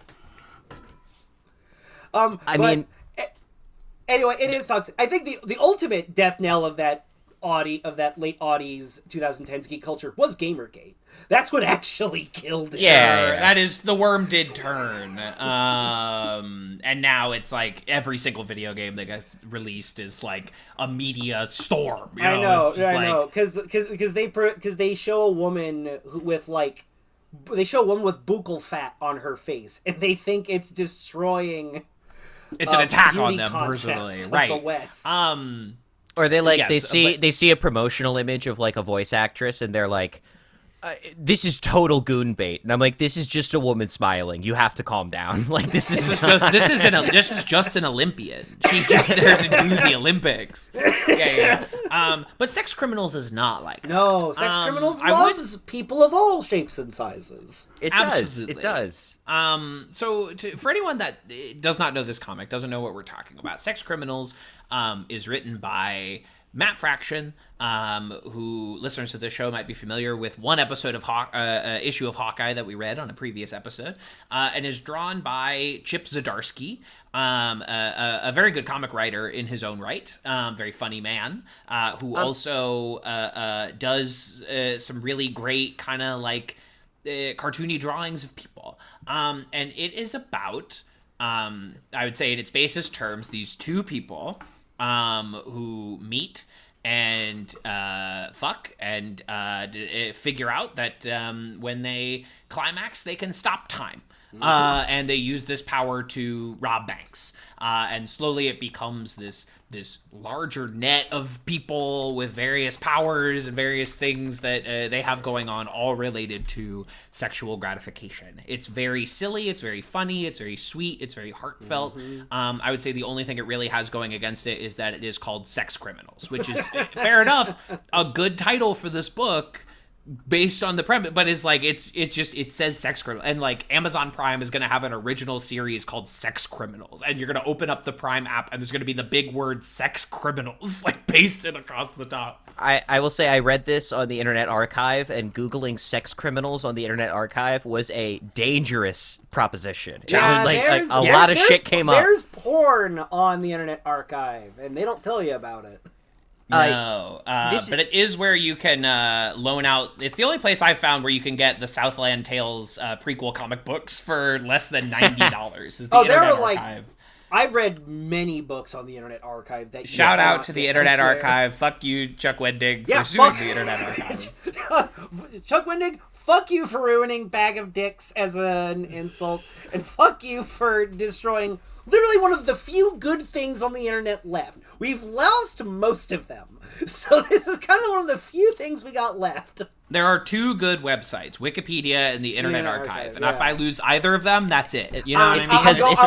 Anyway, it is toxic. I think the ultimate death knell of that late aughties 2010s geek culture was Gamergate. That's what actually killed it.
Yeah, that is, the worm did turn. And now it's like every single video game that gets released is like a media storm. You know?
I know, because they show a woman with buccal fat on her face, and they think it's destroying.
It's an attack on them
concepts
personally,
of
right?
The West.
Or they see a promotional image of like a voice actress, and they're like, this is total goon bait, and I'm like, this is just a woman smiling. You have to calm down. Like this is
just an Olympian. She's just there to do the Olympics. Yeah. But Sex Criminals is not like that.
No, Sex Criminals loves people of all shapes and sizes.
It does.
So for anyone that does not know this comic, doesn't know what we're talking about, Sex Criminals is written by Matt Fraction, who listeners to this show might be familiar with one episode of issue of Hawkeye that we read on a previous episode, and is drawn by Chip Zdarsky, a very good comic writer in his own right, very funny man, who also does some really great kind of like cartoony drawings of people. And it is about, I would say in its basest terms, these two people who meet and fuck and figure out that when they climax, they can stop time. And they use this power to rob banks. And slowly it becomes this larger net of people with various powers and various things that they have going on, all related to sexual gratification. It's very silly, it's very funny, it's very sweet, it's very heartfelt. I would say the only thing it really has going against it is that it is called Sex Criminals, which is, fair enough, a good title for this book, based on the premise, but it's like it says sex criminal, and like Amazon Prime is going to have an original series called Sex Criminals, and you're going to open up the Prime app and there's going to be the big word sex criminals like pasted across the top.
I will say I read this on the Internet Archive, and Googling sex criminals on the Internet Archive was a dangerous proposition.
Yeah,
a lot of shit came up.
There's porn on the Internet Archive, and they don't tell you about it.
No, but it is where you can loan out. It's the only place I've found where you can get the Southland Tales prequel comic books for less than $90. Is the Internet Archive.
I've read many books on the Internet Archive. That
Shout out to the Internet Archive. Fuck you, Chuck Wendig, for suing the Internet Archive.
Chuck Wendig, fuck you for ruining Bag of Dicks as an insult, and fuck you for destroying literally one of the few good things on the internet left. We've lost most of them. So this is kind of one of the few things we got left.
There are two good websites, Wikipedia and the Internet Archive. And if I lose either of them, that's it. You know,
it's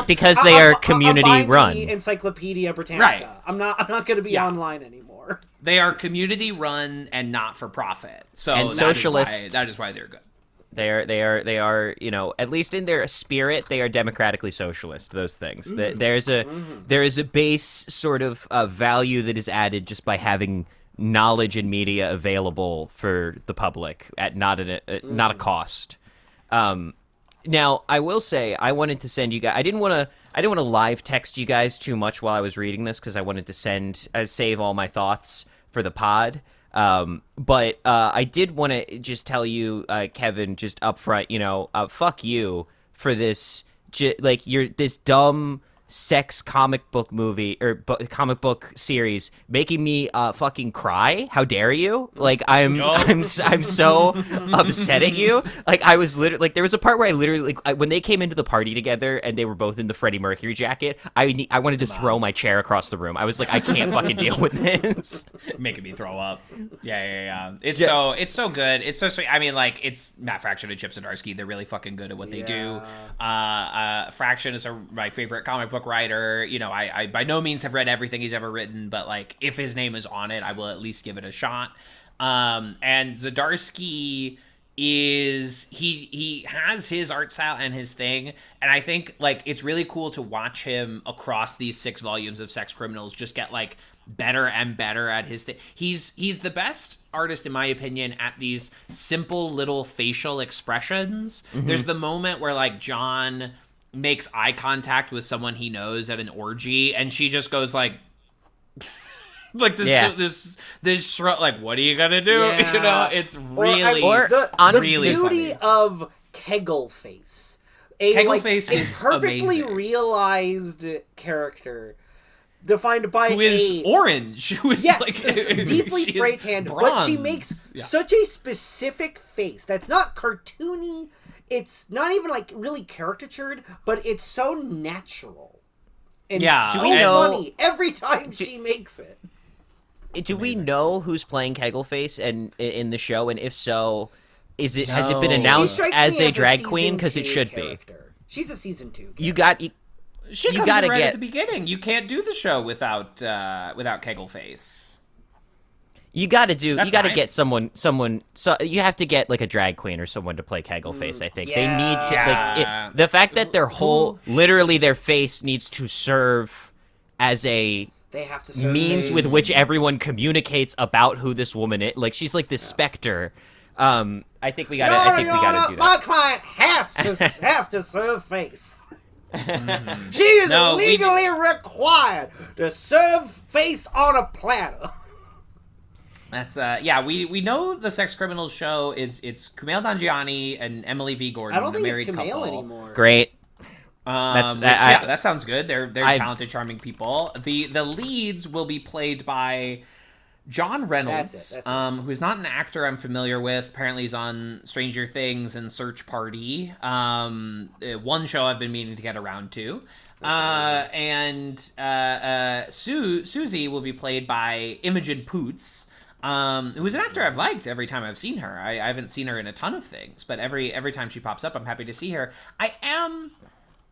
because they are community run.
The Encyclopedia Britannica.
Right.
I'm not going to be online anymore.
They are community run and not for profit. So
and socialist.
That is why they're good.
They are, you know, at least in their spirit, they are democratically socialist, those things. There is a base sort of value that is added just by having knowledge and media available for the public at not a cost. Now, I will say, I wanted to send you guys, I didn't want to live text you guys too much while I was reading this, because I wanted to save all my thoughts for the pod. But I did want to just tell you, Kevin, just up front, you know, fuck you for this, this dumb sex comic book movie or comic book series making me fucking cry. How dare you? Like I'm so upset at you. Like I was literally like there was a part where I literally when they came into the party together and they were both in the Freddie Mercury jacket, I wanted to throw my chair across the room. I was like, I can't fucking deal with this.
Making me throw up. Yeah. It's so good. It's so sweet. I mean, like, it's Matt Fraction and Chip Zdarsky. They're really fucking good at what they do. Fraction is my favorite comic book writer. You know, I by no means have read everything he's ever written, but like if his name is on it, I will at least give it a shot. And Zdarsky is he has his art style and his thing, and I think like it's really cool to watch him across these 6 volumes of Sex Criminals just get like better and better at his thing. He's the best artist, in my opinion, at these simple little facial expressions. Mm-hmm. There's the moment where like John makes eye contact with someone he knows at an orgy, and she just goes like like this like, what are you gonna do? You know, it's really
the
really
beauty
funny.
of Kegel Face.
Kegel Face is
perfectly
amazing.
Realized character defined by
who is orange, who is
deeply spray tanned, but she makes such a specific face that's not cartoony. It's not even like really caricatured, but it's so natural and so funny every time she makes it.
Do we know who's playing Kegelface in the show, and if so, has it been announced as a drag queen? Because it should
character. Be. She's a season 2 character.
She comes in right at the beginning. You can't do the show without Kegelface.
You got to get someone. So you have to get like a drag queen or someone to play Kegelface. I think they need to. The fact that their whole, literally their face needs to serve as a
They have to serve
means
face.
with which everyone communicates about who this woman is. Like, she's like this specter. I think we gotta do that.
My client has to serve face. She is legally required to serve face on a platter.
That's we know the Sex Criminals show it's Kumail Nanjiani and Emily V. Gordon.
I don't think
a married
it's Kumail
couple.
anymore.
Great.
That sounds good. They're talented, charming people. The leads will be played by John Reynolds,
That's it.
who's not an actor I'm familiar with. Apparently he's on Stranger Things and Search Party. One show I've been meaning to get around to. Susie will be played by Imogen Poots, who's an actor I've liked every time I've seen her. I haven't seen her in a ton of things, but every time she pops up, I'm happy to see her. I am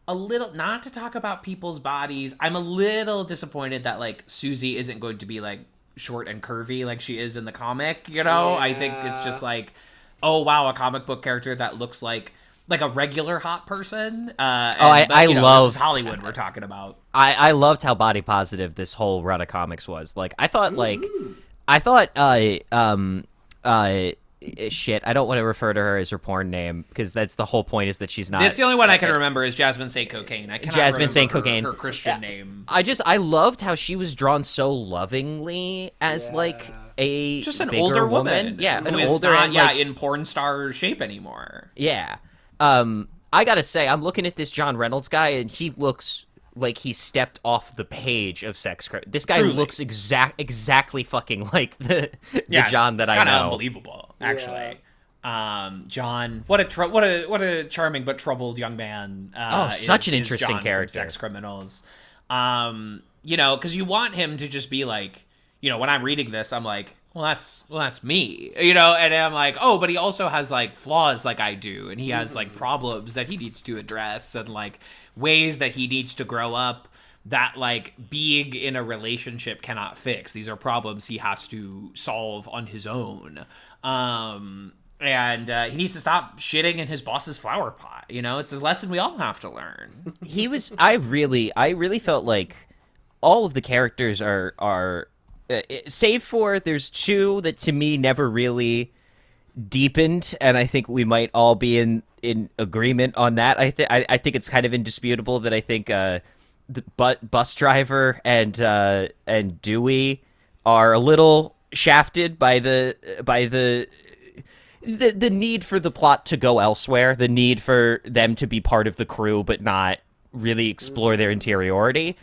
a little, not to talk about people's bodies, I'm a little disappointed that, like, Susie isn't going to be, like, short and curvy like she is in the comic, you know?
Yeah.
I think it's just like, oh, wow, a comic book character that looks like a regular hot person.
I love
this is Hollywood we're talking about.
I loved how body positive this whole run of comics was. Like, I thought shit, I don't want to refer to her as her porn name because that's the whole point, is that she's not.
That's the only one I can remember is Jasmine Saint Cocaine. I cannot
Jasmine Saint
remember
Cocaine.
her Christian name.
I loved how she was drawn so lovingly as like a
Just an
bigger
older woman.
Yeah,
who
an
is
older
not,
and,
in porn star shape anymore.
Yeah. I gotta say, I'm looking at this John Reynolds guy, and he looks like he stepped off the page of Sex Criminals. This guy
Truly.
looks exactly fucking like the John that I know.
It's kind of unbelievable, actually. John, what a charming but troubled young man.
Such an interesting
John from
character.
Sex Criminals. Because you want him to just be like, when I'm reading this, I'm like, well, that's me, and I'm like, oh, but he also has like flaws like I do, and he has like problems that he needs to address, and like ways that he needs to grow up that like being in a relationship cannot fix. These are problems he has to solve on his own. And he needs to stop shitting in his boss's flower pot. It's a lesson we all have to learn.
I really felt like all of the characters are save for there's two that to me never really deepened, and I think we might all be in agreement on that. I think it's kind of indisputable that I think the bus driver and Dewey are a little shafted by the need for the plot to go elsewhere, the need for them to be part of the crew but not really explore their interiority.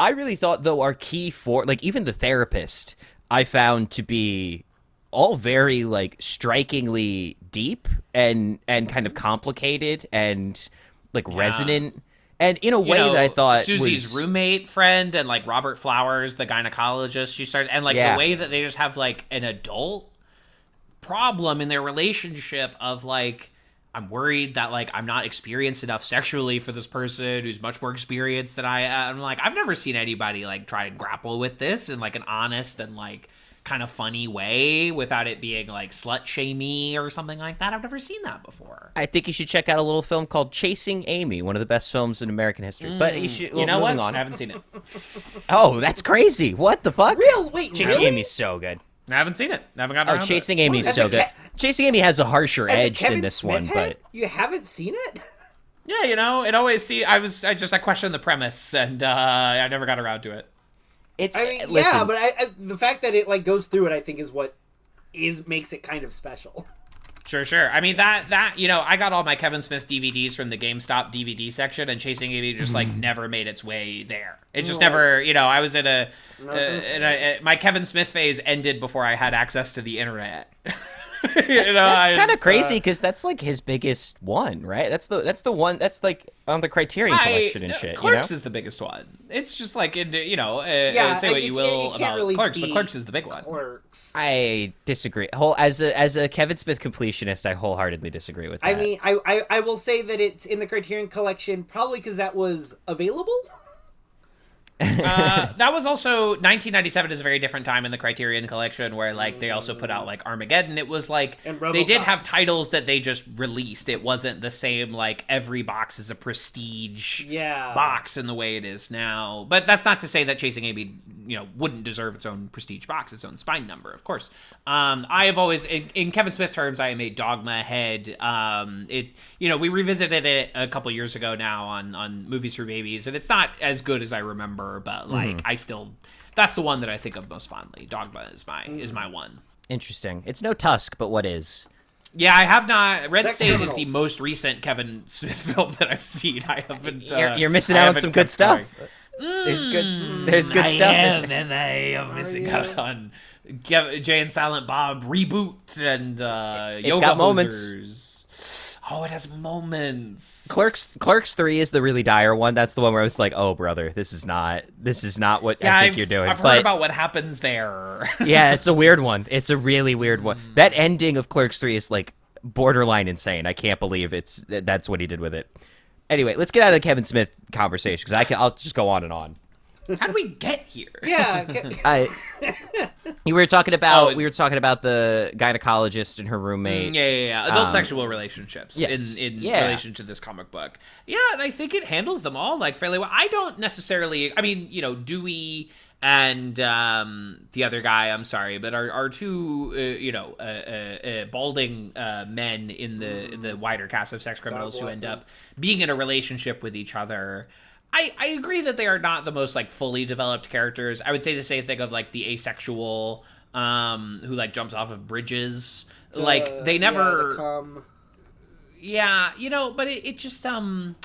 I really thought, though, our key for, like, even the therapist, I found to be all very, like, strikingly deep and kind of complicated and, like, resonant. And in a way that I thought
Susie's roommate friend and, like, Robert Flowers, the gynecologist, she started, and, like, the way that they just have, like, an adult problem in their relationship of, like, I'm worried that, like, I'm not experienced enough sexually for this person who's much more experienced than I am. I'm like, I've never seen anybody, like, try and grapple with this in, like, an honest and, like, kind of funny way without it being, like, slut-shamey or something like that. I've never seen that before.
I think you should check out a little film called Chasing Amy, one of the best films in American history. But you should,
You know what?
On.
I haven't seen it.
Oh, that's crazy. What the fuck? Chasing
really?
Amy's so good.
I haven't seen it. I haven't gotten around
Chasing
to it.
Amy's so good. Chasing Amy has a harsher edge than this
Smith
one,
head?
but
You haven't seen it?
Yeah, it always I questioned the premise and I never got around to it.
it's.
I mean,
listen,
yeah, but the fact that it like goes through it, I think, is what makes it kind of special.
Sure. I mean, that I got all my Kevin Smith DVDs from the GameStop DVD section, and Chasing Amy just, like, never made its way there. It just never, I was in my Kevin Smith phase ended before I had access to the internet.
that's kind of crazy because that's like his biggest one, right? That's the one that's like on the Criterion Collection and shit.
Clerks is the biggest one. It's just like say what you will about
really
Clerks, but Clerks is the big one.
Clerks.
I disagree. As a Kevin Smith completionist, I wholeheartedly disagree with that.
I mean, I will say that it's in the Criterion Collection probably because that was available.
That was also 1997 is a very different time in the Criterion Collection where like they also put out like Armageddon. It was like they did have titles that they just released. It wasn't the same like every box is a prestige box in the way it is now. But that's not to say that Chasing Amy wouldn't deserve its own prestige box, its own spine number, of course. I have always, in Kevin Smith terms, I am a Dogma head. We revisited it a couple years ago now on Movies for Babies, and it's not as good as I remember, but like that's the one that I think of most fondly. Dogma is my one.
Interesting. It's no Tusk, but what is?
Yeah, I have not. Red
Sex
State
Criminals.
is the most recent Kevin Smith film that I've seen. I haven't.
You're missing out on some good stuff. There's good stuff.
And I am missing out on Jay and Silent Bob reboot and Yoga
got moments.
Hosers. Oh, it has moments.
Clerks 3 is the really dire one. That's the one where I was like, "Oh, brother, this is not what I think you're doing."
I've heard about what happens there.
Yeah, it's a weird one. It's a really weird one. That ending of Clerks 3 is like borderline insane. I can't believe that's what he did with it. Anyway, let's get out of the Kevin Smith conversation because I'll just go on and on.
How did we get here?
Yeah.
We were talking about the gynecologist and her roommate.
Yeah. Adult sexual relationships
yes.
in relation to this comic book. Yeah, and I think it handles them all like fairly well. I don't necessarily. I mean, Dewey and the other guy. I'm sorry, but are two balding men in the wider cast of sex criminals who end up being in a relationship with each other. I agree that they are not the most like fully developed characters. I would say the same thing of like the asexual who like jumps off of bridges. Like they never but it just the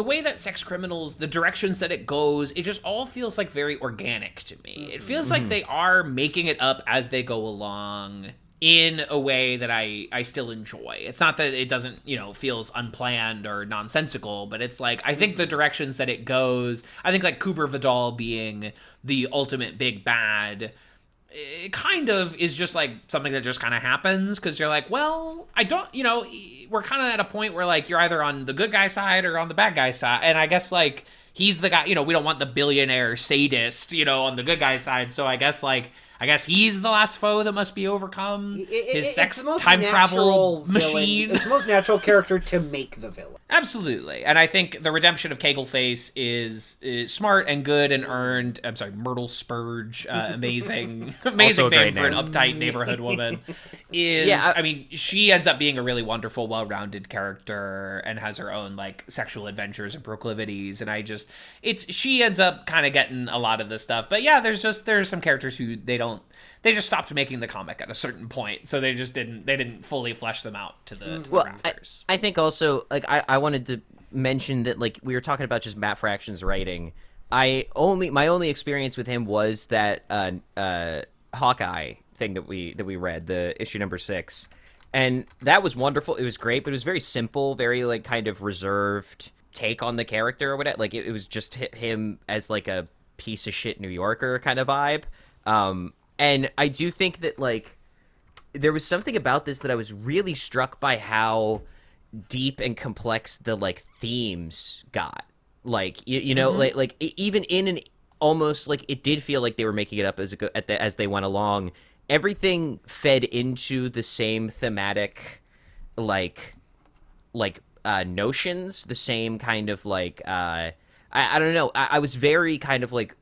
way that sex criminals, the directions that it goes, it just all feels like very organic to me. It feels like they are making it up as they go along in a way that I still enjoy. It's not that it doesn't, feels unplanned or nonsensical, but it's like, I think the directions that it goes, I think like Cooper Vidal being the ultimate big bad, it kind of is just like something that just kind of happens because you're like, well, I don't, we're kind of at a point where like you're either on the good guy side or on the bad guy side. And I guess like he's the guy, we don't want the billionaire sadist, on the good guy side. So I guess he's the last foe that must be overcome. His sex time travel machine.
It's the most natural character to make the villain.
Absolutely. And I think the redemption of Kegleface is smart and good and earned. I'm sorry, Myrtle Spurge, amazing name for an uptight neighborhood woman. I mean, she ends up being a really wonderful, well-rounded character and has her own like sexual adventures and proclivities. And she ends up kind of getting a lot of this stuff. But yeah, there's some characters who they just stopped making the comic at a certain point, so they didn't fully flesh them out to the rafters.
I think also like I wanted to mention that like we were talking about just Matt Fraction's writing. My only experience with him was that Hawkeye thing that we read, the issue number 6, and that was wonderful. It was great, but it was very simple, very like kind of reserved take on the character or whatever. Like it was just him as like a piece of shit New Yorker kind of vibe. And I do think that like there was something about this that I was really struck by how deep and complex the like themes got. Like like even in an almost like it did feel like they were making it up as they went along. Everything fed into the same thematic like notions, the same kind of like I don't know. I was very kind of like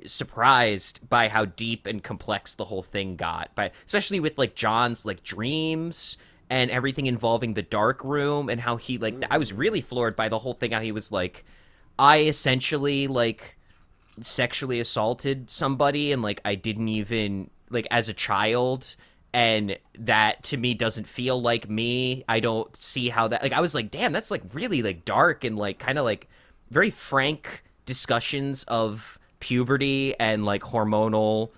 surprised by how deep and complex the whole thing got, especially with like John's like dreams and everything involving the dark room and how he like I was really floored by the whole thing, how he was like, I essentially like sexually assaulted somebody and like I didn't even like as a child, and that to me doesn't feel like me. I don't see how that like I was like, damn, that's like really like dark and like kind of like very frank discussions of puberty and like hormonal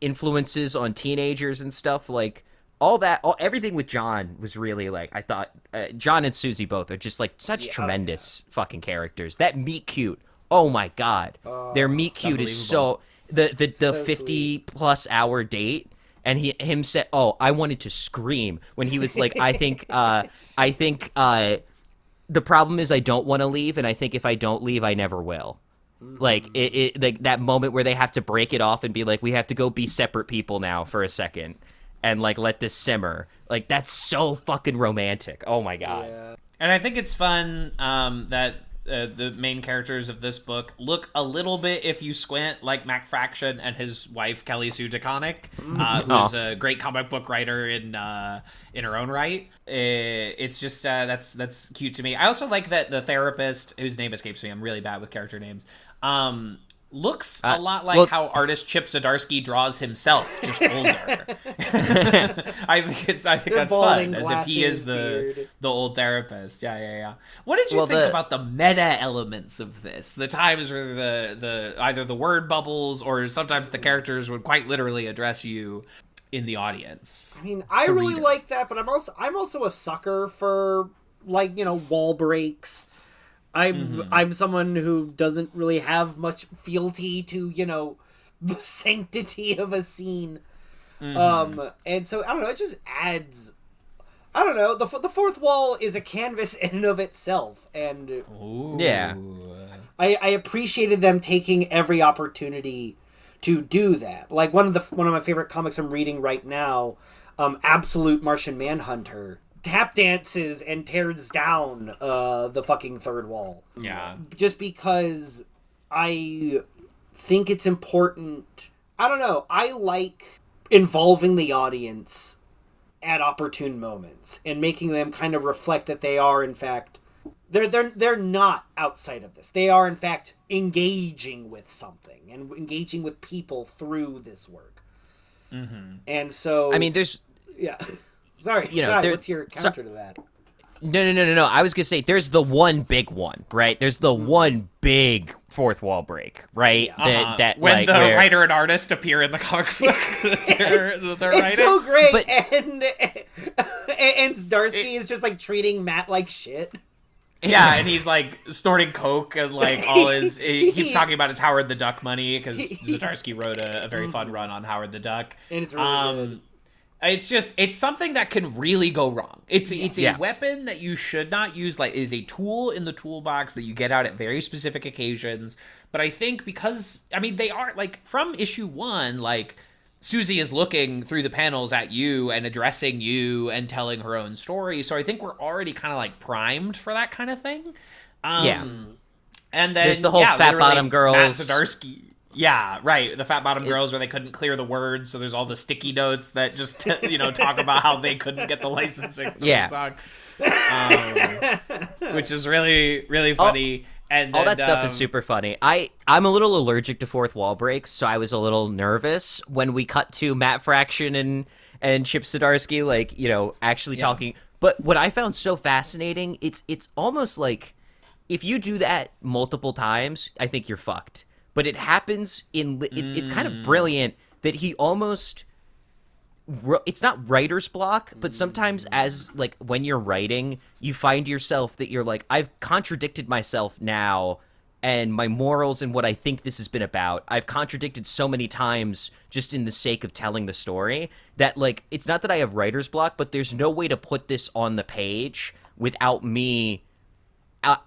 influences on teenagers and stuff. Like everything with John was really like, I thought John and Susie both are just like such tremendous fucking characters. That meet cute, oh my god, their meet cute is so the so 50 plus hour date. And him said, "Oh, I wanted to scream when he was like, I think the problem is I don't want to leave, and I think if I don't leave, I never will." Like it like that moment where they have to break it off and be like, we have to go be separate people now for a second and like let this simmer. Like that's so fucking romantic. Oh my god.
Yeah.
And I think it's fun that the main characters of this book look a little bit, if you squint, like Matt Fraction and his wife Kelly Sue DeConnick, who is a great comic book writer in her own right. It's just that's cute to me. I also like that the therapist, whose name escapes me, I'm really bad with character names, looks a lot like how artist Chip Zdarsky draws himself, just older. I think that's fun, as if he is the old therapist. Yeah. What did you think about the meta elements of this? The times where the either the word bubbles or sometimes the characters would quite literally address you in the audience.
I mean, I really like that, but I'm also a sucker for, like, wall breaks. I'm someone who doesn't really have much fealty to, the sanctity of a scene. And so, I don't know, it just adds... I don't know, the fourth wall is a canvas in and of itself, and...
Ooh.
Yeah.
I appreciated them taking every opportunity to do that. Like, one of my favorite comics I'm reading right now, Absolute Martian Manhunter, tap dances and tears down the fucking third wall.
Yeah.
Just because I think it's important. I don't know. I like involving the audience at opportune moments and making them kind of reflect that they are, in fact, they're not outside of this. They are, in fact, engaging with something and engaging with people through this work. And so,
I mean, there's...
Yeah. Sorry, what's your counter to that?
No. I was gonna say there's the one big one, right? There's the one big fourth wall break, right? That
when
like,
the
where...
writer and artist appear in the comic book, they're writing.
It's so great,
but...
and Zdarsky is just like treating Matt like shit.
Yeah, and he's like snorting coke and like all his. He keeps talking about his Howard the Duck money because Zdarsky wrote a very fun run on Howard the Duck,
and it's really good.
It's something that can really go wrong. It's a weapon that you should not use, like, is a tool in the toolbox that you get out at very specific occasions. But I think because, I mean, they are, like, from issue 1, like, Susie is looking through the panels at you and addressing you and telling her own story. So I think we're already kind of, like, primed for that kind of thing. And then
there's the whole fat bottom girls.
Matt Zdarsky. Yeah, right. The fat bottom girls where they couldn't clear the words, so there's all the sticky notes that just talk about how they couldn't get the licensing for the song, which is really really funny. And
all that stuff is super funny. I'm a little allergic to fourth wall breaks, so I was a little nervous when we cut to Matt Fraction and Chip Zdarsky, like, actually talking. But what I found so fascinating, it's almost like if you do that multiple times, I think you're fucked. But it happens it's kind of brilliant that he almost, it's not writer's block, but sometimes as, like, when you're writing, you find yourself that you're like, I've contradicted myself now, and my morals and what I think this has been about, I've contradicted so many times just in the sake of telling the story, that, like, it's not that I have writer's block, but there's no way to put this on the page without me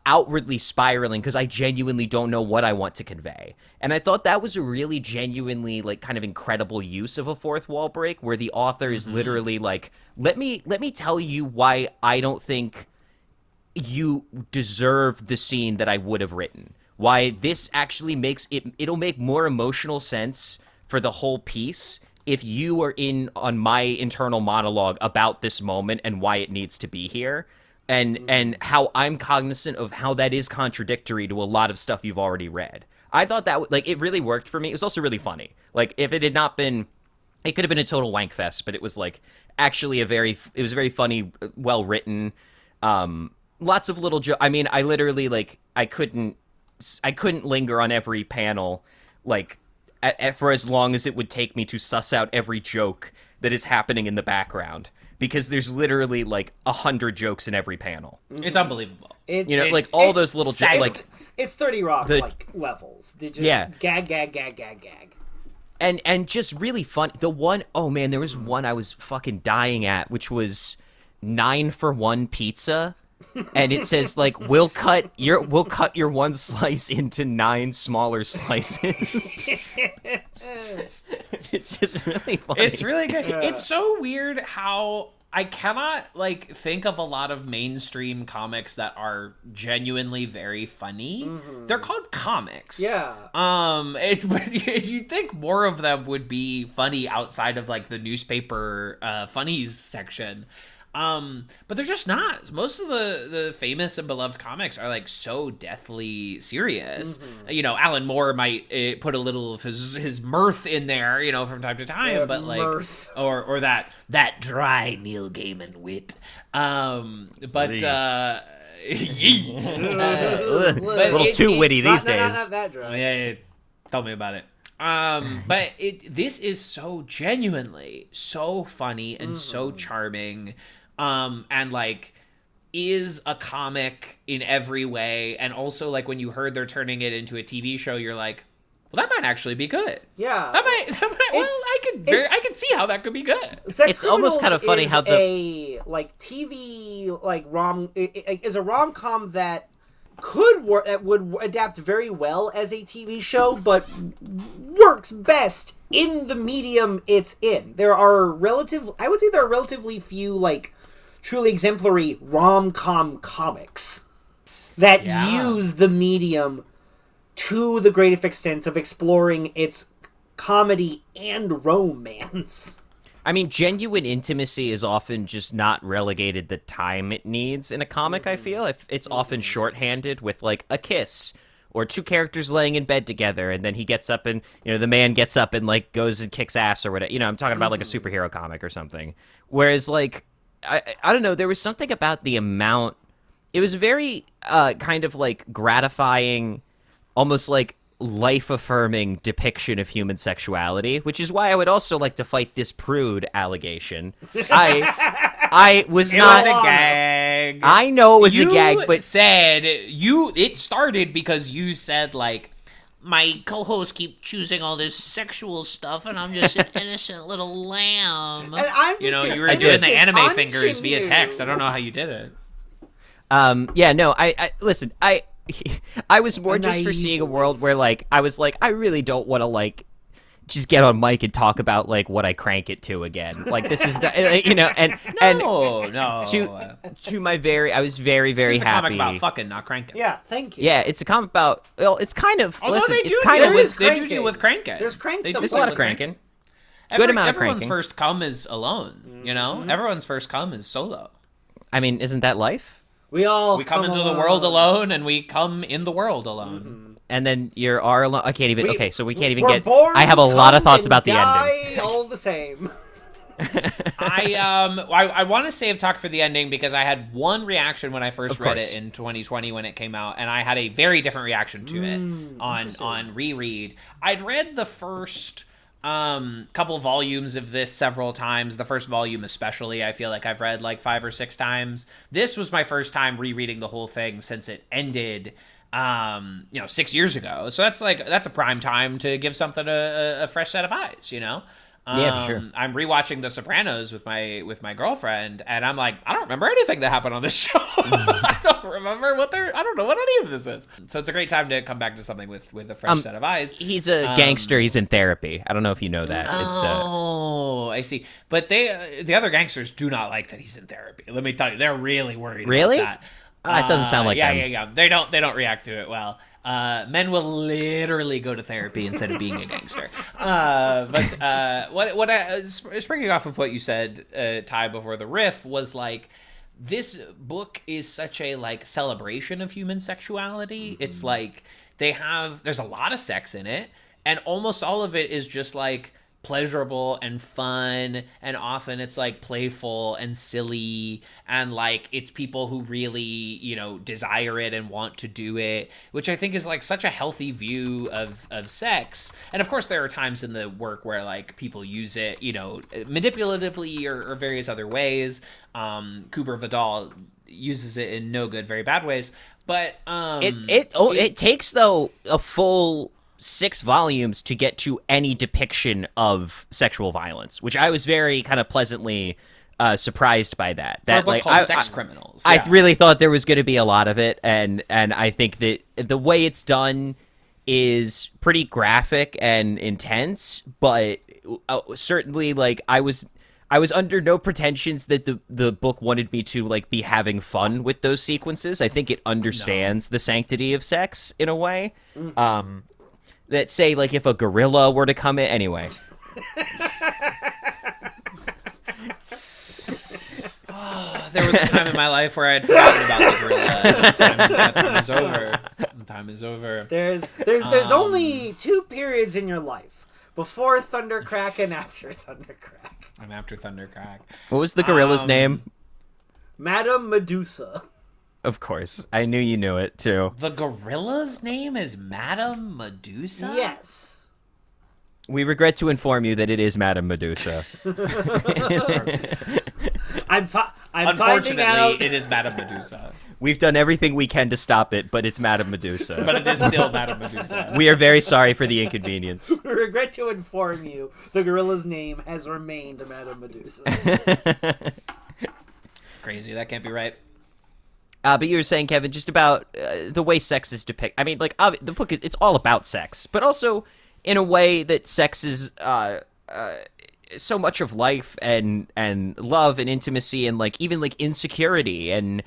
outwardly spiraling, because I genuinely don't know what I want to convey. And I thought that was a really genuinely, like, kind of incredible use of a fourth wall break, where the author is literally like, let me tell you why I don't think you deserve the scene that I would have written. Why this actually makes it'll make more emotional sense for the whole piece if you are in on my internal monologue about this moment and why it needs to be here. And how I'm cognizant of how that is contradictory to a lot of stuff you've already read. I thought that, like, it really worked for me. It was also really funny. Like, if it had not been, it could have been a total wank fest, but it was, like, actually it was very funny, well written. Lots of little I mean, I literally, like, I couldn't linger on every panel, like, for as long as it would take me to suss out every joke that is happening in the background. Because there's literally, like, 100 jokes in every panel.
It's unbelievable.
All those little jokes. Like,
it's 30 Rock, like, levels. They just gag.
And just really fun. The one, oh man, there was one I was fucking dying at, which was 9 for 1 pizza. And it says, like, we'll cut your one slice into 9 smaller slices. It's just really funny.
It's really good. Yeah. It's so weird how I cannot like think of a lot of mainstream comics that are genuinely very funny. They're called comics.
Yeah.
But you'd think more of them would be funny outside of like the newspaper funnies section. But they're just not. Most of the famous and beloved comics are like so deathly serious. You know, Alan Moore might put a little of his mirth in there, you know, from time to time, but like
mirth.
or that dry Neil Gaiman wit.
A little too witty these days.
Not that dry.
Yeah, tell me about it. But this is so genuinely so funny and so charming, and like is a comic in every way, and also like when you heard they're turning it into a TV show, you're like, well, that might actually be good.
Yeah.
That might. Well, I could see how that could be good.
Sex
It's almost kind of funny
is
how the
a like TV like is a rom-com that could work, that would adapt very well as a TV show, but works best in the medium it's in. I would say there are relatively few like truly exemplary rom-com comics that use the medium to the greatest extent of exploring its comedy and romance.
I mean, genuine intimacy is often just not relegated the time it needs in a comic, I feel. If it's often shorthanded with, like, a kiss, or two characters laying in bed together, and then he gets up and, you know, the man gets up and, like, goes and kicks ass or whatever. You know, I'm talking about, like, a superhero comic or something. Whereas, like, I don't know, there was something about the amount... It was very kind of, like, gratifying, almost, like, life-affirming depiction of human sexuality, which is why I would also like to fight this prude allegation. I was not...
It was a gag.
I know it was a gag, but...
It started because you said, like, my co-hosts keep choosing all this sexual stuff, and I'm just an innocent little lamb.
And I'm just
you know,
an
you were doing the
innocent
anime fingers via
ingenue.
text. I don't know how you did it.
Yeah, no, listen, I was more just for
naive
seeing a world where, like, I was like, I really don't want to, like, just get on mic and talk about, like, what I crank it to again. Like, this is, you know, and
No.
to my I was very, very
It's a
happy.
comic about fucking, not cranking.
Yeah, thank you.
Yeah, it's a comic about, well, it's kind of,
Although
listen,
they
it's
do
kind
deal
of,
with, they do
cranking.
deal with cranking.
There's crank
They do
stuff.
there's a
deal
lot of
with
cranking.
Every-
Good amount of
everyone's
cranking.
first come is alone, you know? Everyone's first come is solo.
I mean, isn't that life?
We
come into the world alone, and we come in the world alone.
And then you're are alone. I can't even. Okay, so we can't even
we're
get.
born,
I have a lot of
come,
thoughts
and
about the
die
ending.
all the same.
I want to save talk for the ending because I had one reaction when I first read
course.
it in 2020 when it came out, and I had a very different reaction to it on reread. I'd read the first couple volumes of this several times. The first volume especially, I feel like I've read like 5 or 6 times. This was my first time rereading the whole thing since it ended 6 years ago. So that's a prime time to give something a fresh set of eyes, you know?
Yeah, for sure.
I'm rewatching The Sopranos with my girlfriend, and I'm like, I don't remember anything that happened on this show. I don't remember I don't know what any of this is. So it's a great time to come back to something with a fresh set of eyes.
He's a gangster. He's in therapy. I don't know if you know that.
I see. But the other gangsters do not like that he's in therapy. Let me tell you, they're really worried
Really?
about that.
It doesn't sound like them.
Yeah. They don't react to it well. Men will literally go to therapy instead of being a gangster. Springing off of what you said, Ty, before the riff, was like, this book is such a like celebration of human sexuality.
Mm-hmm.
It's like there's a lot of sex in it, and almost all of it is just like pleasurable and fun, and often it's like playful and silly, and like it's people who really, you know, desire it and want to do it, which I think is like such a healthy view of sex. And of course there are times in the work where like people use it, you know, manipulatively or various other ways. Cooper Vidal uses it in no good, very bad ways, but
it takes though a full 6 volumes to get to any depiction of sexual violence, which I was very kind of pleasantly surprised by that.
For a book
like
called Sex Criminals.
I really thought there was going to be a lot of it, and I think that the way it's done is pretty graphic and intense, but certainly like I I was under no pretensions that the book wanted me to like be having fun with those sequences. I think it understands the sanctity of sex in a way. That say like if a gorilla were to come in anyway.
There was a time in my life where I had forgotten about the gorilla. That time is over. The time is over.
There's only 2 periods in your life: before Thundercrack and after Thundercrack.
I'm after Thundercrack.
What was the gorilla's name?
Madame Medusa.
Of course, I knew you knew it too.
The gorilla's name is Madame Medusa?
Yes.
We regret to inform you that it is Madame Medusa.
I'm finding
Unfortunately,
out.
it is Madame Medusa.
We've done everything we can to stop it, but it's Madame Medusa.
But it is still Madame Medusa.
We are very sorry for the inconvenience.
We regret to inform you the gorilla's name has remained Madame Medusa.
Crazy, that can't be right.
But you were saying, Kevin, just about the way sex is depicted. I mean, like, the book, it's all about sex, but also in a way that sex is so much of life and love and intimacy and, like, even, like, insecurity and,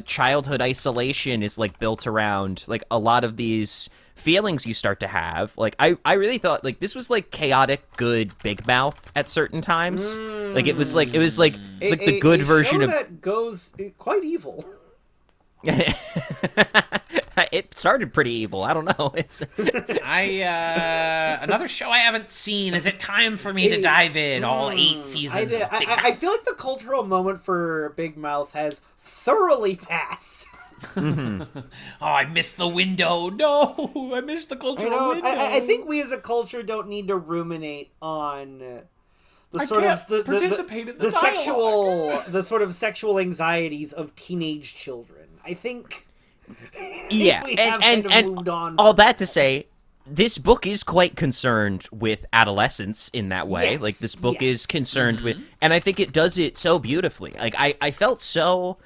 childhood isolation is, like, built around, like, a lot of these feelings you start to have. Like, I really thought, like, this was, like, chaotic, good Big Mouth at certain times. Like, it was like the good version
show
of...
that goes quite evil.
It started pretty evil. I don't know. It's
another show I haven't seen. Is it time for me to dive in? All 8 seasons.
I feel like the cultural moment for Big Mouth has thoroughly passed.
Oh, I missed the window. No, I missed the cultural window.
I think we as a culture don't need to ruminate on the sort of sexual anxieties of teenage children. I think.
Yeah,
we have
and
moved on.
All that to say, this book is quite concerned with adolescence in that way.
Yes,
like, this book is concerned
Mm-hmm.
with, and I think it does it so beautifully. Like, I felt so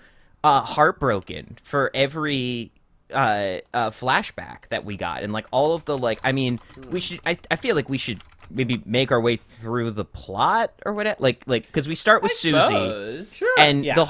heartbroken for every flashback that we got, and, like, all of the, like, I mean, we should, I feel like we should maybe make our way through the plot or whatever, like, because we start with Susie,
suppose. Sure.
and
Yeah.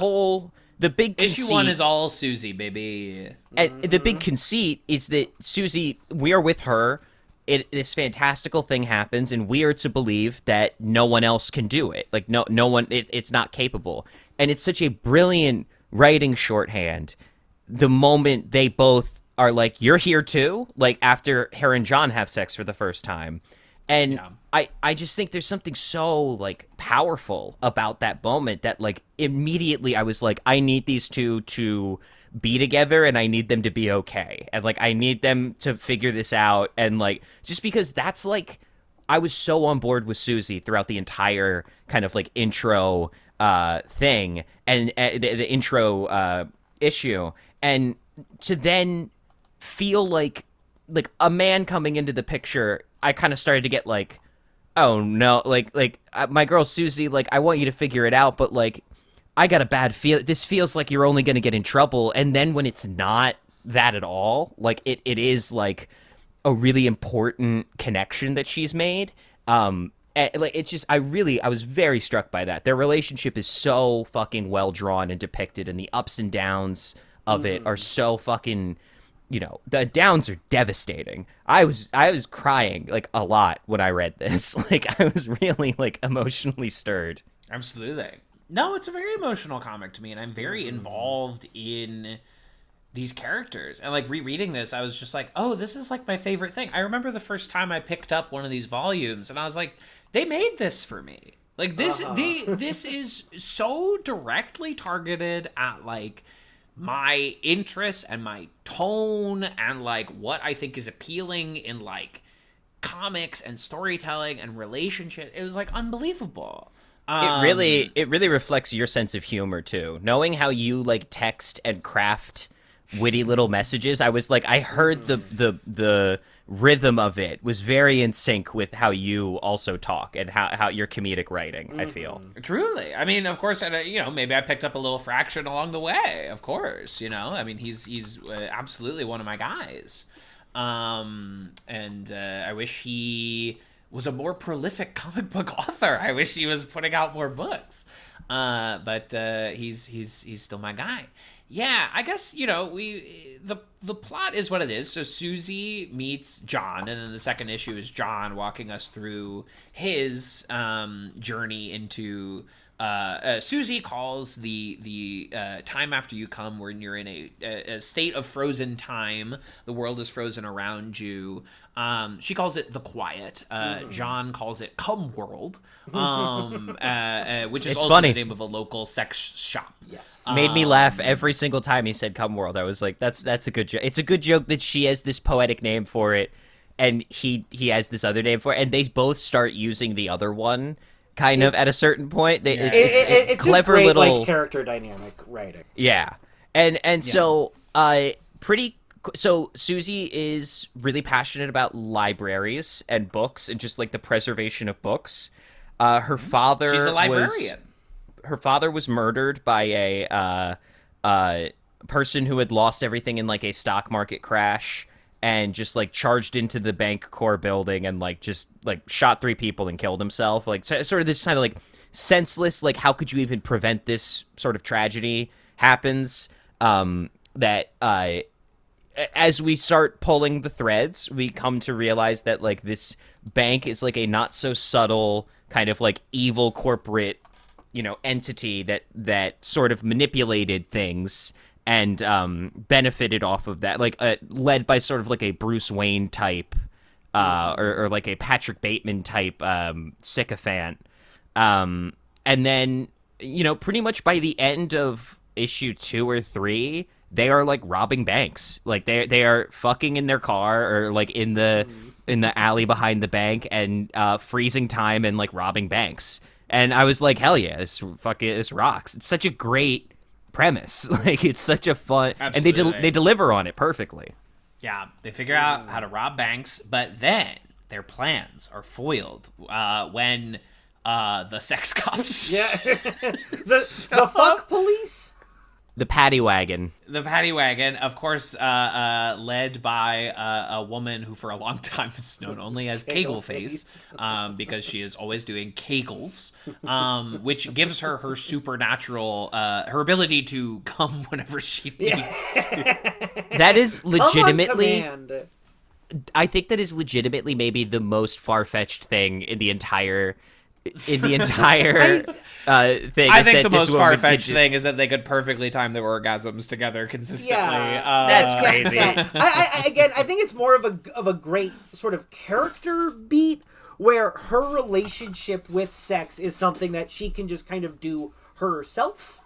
the big
Issue
conceit,
1 is all Susie, baby.
and the big conceit is that Susie, we are with her. This fantastical thing happens, and we are to believe that no one else can do it. Like, no one, it's not capable. And it's such a brilliant writing shorthand. The moment they both are like, "You're here too," like after her and John have sex for the first time. And
Yeah.
I just think there's something so, like, powerful about that moment that, like, immediately I was like, I need these two to be together, and I need them to be okay. And, like, I need them to figure this out. And, like, just because that's, like, I was so on board with Susie throughout the entire kind of, like, intro thing and the intro issue. And to then feel like a man coming into the picture, I kind of started to get like, oh no, like my girl Susie, like, I want you to figure it out, but, like, I got a bad feel. This feels like you're only going to get in trouble. And then when it's not that at all, like, it is like a really important connection that she's made. Like, it's just, I was very struck by that. Their relationship is so fucking well drawn and depicted, and the ups and downs of it are so fucking, the downs are devastating. I was crying, like, a lot when I read this. Like, I was really, like, emotionally stirred.
Absolutely. No, it's a very emotional comic to me, and I'm very involved in these characters. And, like, rereading this, I was just like, oh, this is, like, my favorite thing. I remember the first time I picked up one of these volumes, and I was like, they made this for me. Like, this is so directly targeted at, like, my interests and my tone and, like, what I think is appealing in, like, comics and storytelling and relationship. It was, like, unbelievable.
It really reflects your sense of humor too. Knowing how you, like, text and craft witty little messages, I was like, I heard the rhythm of it was very in sync with how you also talk and how your comedic writing, I feel.
Truly. I mean, of course, maybe I picked up a little Fraction along the way, of course, I mean, he's absolutely one of my guys. And I wish he was a more prolific comic book author. I wish he was putting out more books. But he's still my guy. Yeah, I guess, the plot is what it is. So Susie meets John, and then the second issue is John walking us through his journey into Susie calls the time after you come, when you're in a state of frozen time, the world is frozen around you. She calls it the quiet. John calls it Cum World, which is also
funny.
the name of a local sex shop.
Yes.
Made me laugh every single time he said "Cum World." I was like, "That's a good joke." It's a good joke that she has this poetic name for it, and he has this other name for it, and they both start using the other one. Kind of at a certain point, it's clever
just great,
little
like, character dynamic writing.
Yeah, and so So Susie is really passionate about libraries and books and just like the preservation of books. Her father
She's a librarian.
Her father was murdered by a person who had lost everything in like a stock market crash, and just like charged into the bank core building and like just like shot 3 people and killed himself. Like sort of this kind of like senseless, like how could you even prevent this sort of tragedy happens. That as we start pulling the threads, we come to realize that like this bank is like a not so subtle kind of like evil corporate, entity that sort of manipulated things and benefited off of that, like led by sort of like a Bruce Wayne type or like a Patrick Bateman type sycophant. And then, pretty much by the end of issue 2 or 3, they are like robbing banks. Like they are fucking in their car or like in the alley behind the bank and freezing time and like robbing banks. And I was like, hell yeah, this rocks. It's such a great premise. Like it's such a fun,
Absolutely.
and they deliver on it perfectly.
Yeah, they figure out how to rob banks, but then their plans are foiled when the sex cops.
Yeah. the fuck police?
The paddy wagon.
The paddy wagon, of course, led by a woman who for a long time was known only as Kegelface, because she is always doing kegels, which gives her her supernatural, her ability to come whenever she needs to.
That is legitimately...
Come on command.
I think that is legitimately maybe the most far-fetched thing in the entire thing.
I think the most far-fetched thing is that they could perfectly time their orgasms together consistently.
Yeah,
that's crazy.
I think it's more of a great sort of character beat where her relationship with sex is something that she can just kind of do herself.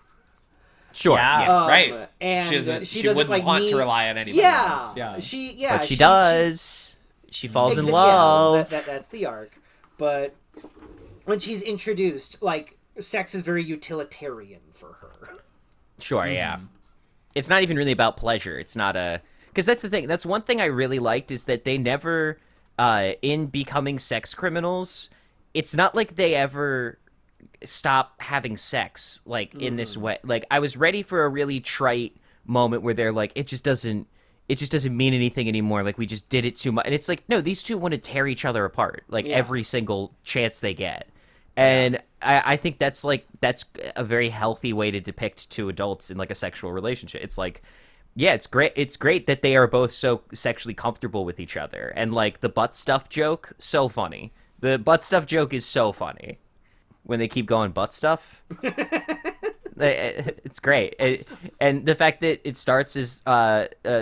Sure.
Yeah, right.
And
she wouldn't
like
want to rely on anybody else.
Yeah,
Yeah.
She does. She falls in love.
Yeah, that's the arc. But when she's introduced, like, sex is very utilitarian for her.
Sure, yeah. It's not even really about pleasure. It's not because that's the thing. That's one thing I really liked is that they never, in becoming sex criminals, it's not like they ever stop having sex, like, in this way. Like, I was ready for a really trite moment where they're like, it just doesn't mean anything anymore. Like, we just did it too much. And it's like, no, these two want to tear each other apart, like, every single chance they get. And I think that's a very healthy way to depict two adults in like a sexual relationship. It's like, yeah, it's great that they are both so sexually comfortable with each other. And like the butt stuff joke, so funny. The butt stuff joke is so funny when they keep going butt stuff. It's great. And the fact that it starts as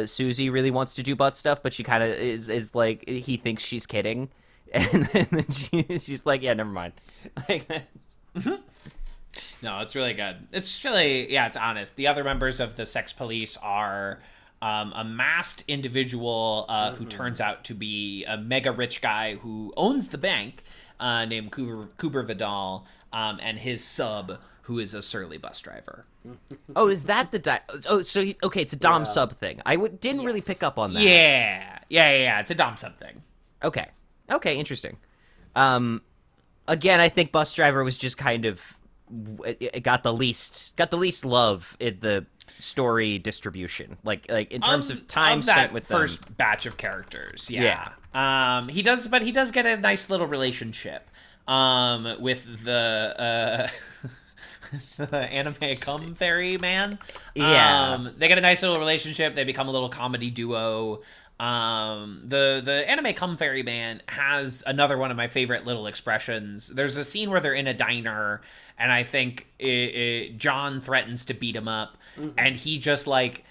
Susie really wants to do butt stuff, but she kind of is like, he thinks she's kidding. And then she's like, yeah, never mind. Like,
No, it's really good. It's really, it's honest. The other members of the sex police are a masked individual who turns out to be a mega rich guy who owns the bank, named Cooper Vidal, and his sub, who is a surly bus driver.
oh, is that the okay, it's a Dom sub thing. I didn't really pick up on that.
Yeah. It's a Dom sub thing.
Okay, interesting. Again, I think bus driver was just kind of it got the least love in the story distribution. Like in terms of time spent with them.
First batch of characters. Yeah. He does get a nice little relationship with the the anime cum fairy man.
Yeah.
They get a nice little relationship. They become a little comedy duo. The anime cum fairy man has another one of my favorite little expressions. There's a scene where they're in a diner, and I think John threatens to beat him up, and he just like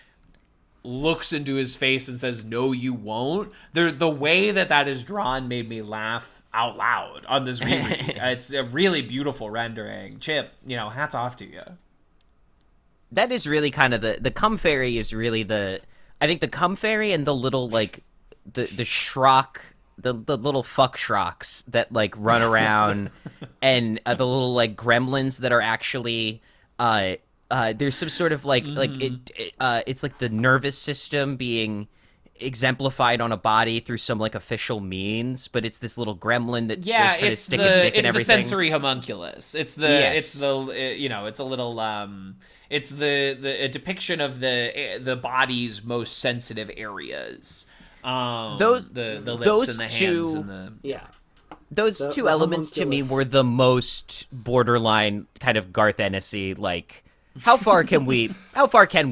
looks into his face and says, "No, you won't." The way that is drawn made me laugh out loud on this reread. It's a really beautiful rendering. Chip, hats off to you.
That is really kind of the cum fairy is really I think the cum fairy and the little like the shrock, the little fuck shrocks that like run around and the little like gremlins that are actually there's some sort of like it's like the nervous system being exemplified on a body through some like official means, but it's this little gremlin that's just trying to stick its dick in everything.
It's the sensory homunculus. It's a depiction of the body's most sensitive areas. The lips and the hands and the
Those two elements to me were the most borderline kind of Garth Ennis-y, like how far can we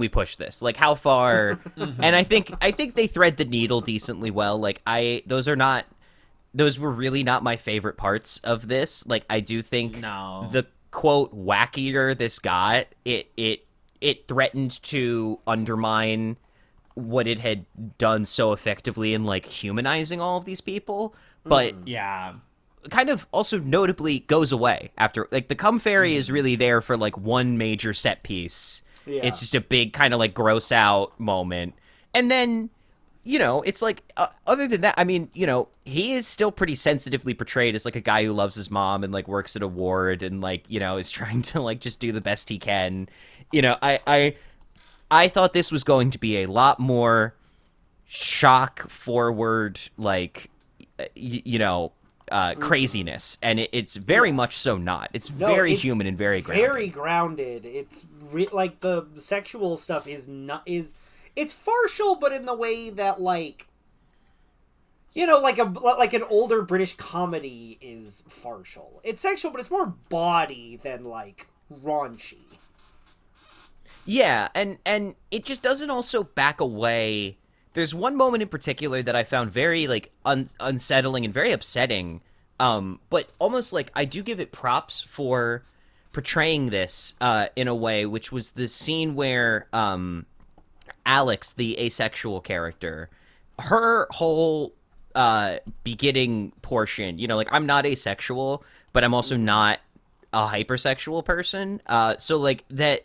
push this? Like how far? And I think they thread the needle decently well. Like those were really not my favorite parts of this. Like I do think the quote wackier this got, it threatened to undermine what it had done so effectively in like humanizing all of these people. But kind of also notably goes away after, like, the cum fairy is really there for like one major set piece. It's just a big kind of like gross out moment, and then it's like other than that, I mean, he is still pretty sensitively portrayed as like a guy who loves his mom and like works at a ward and like is trying to like just do the best he can. I thought this was going to be a lot more shock forward, like craziness, and it's very much so not. It's very human and very grounded.
Very grounded. It's like the sexual stuff is it's farcical, but in the way that like like an older British comedy is farcical. It's sexual, but it's more bawdy than like raunchy.
Yeah, and it just doesn't also back away. There's one moment in particular that I found very like unsettling and very upsetting, but almost like I do give it props for portraying this in a way, which was the scene where Alex, the asexual character, her whole beginning portion, like I'm not asexual, but I'm also not a hypersexual person, so like that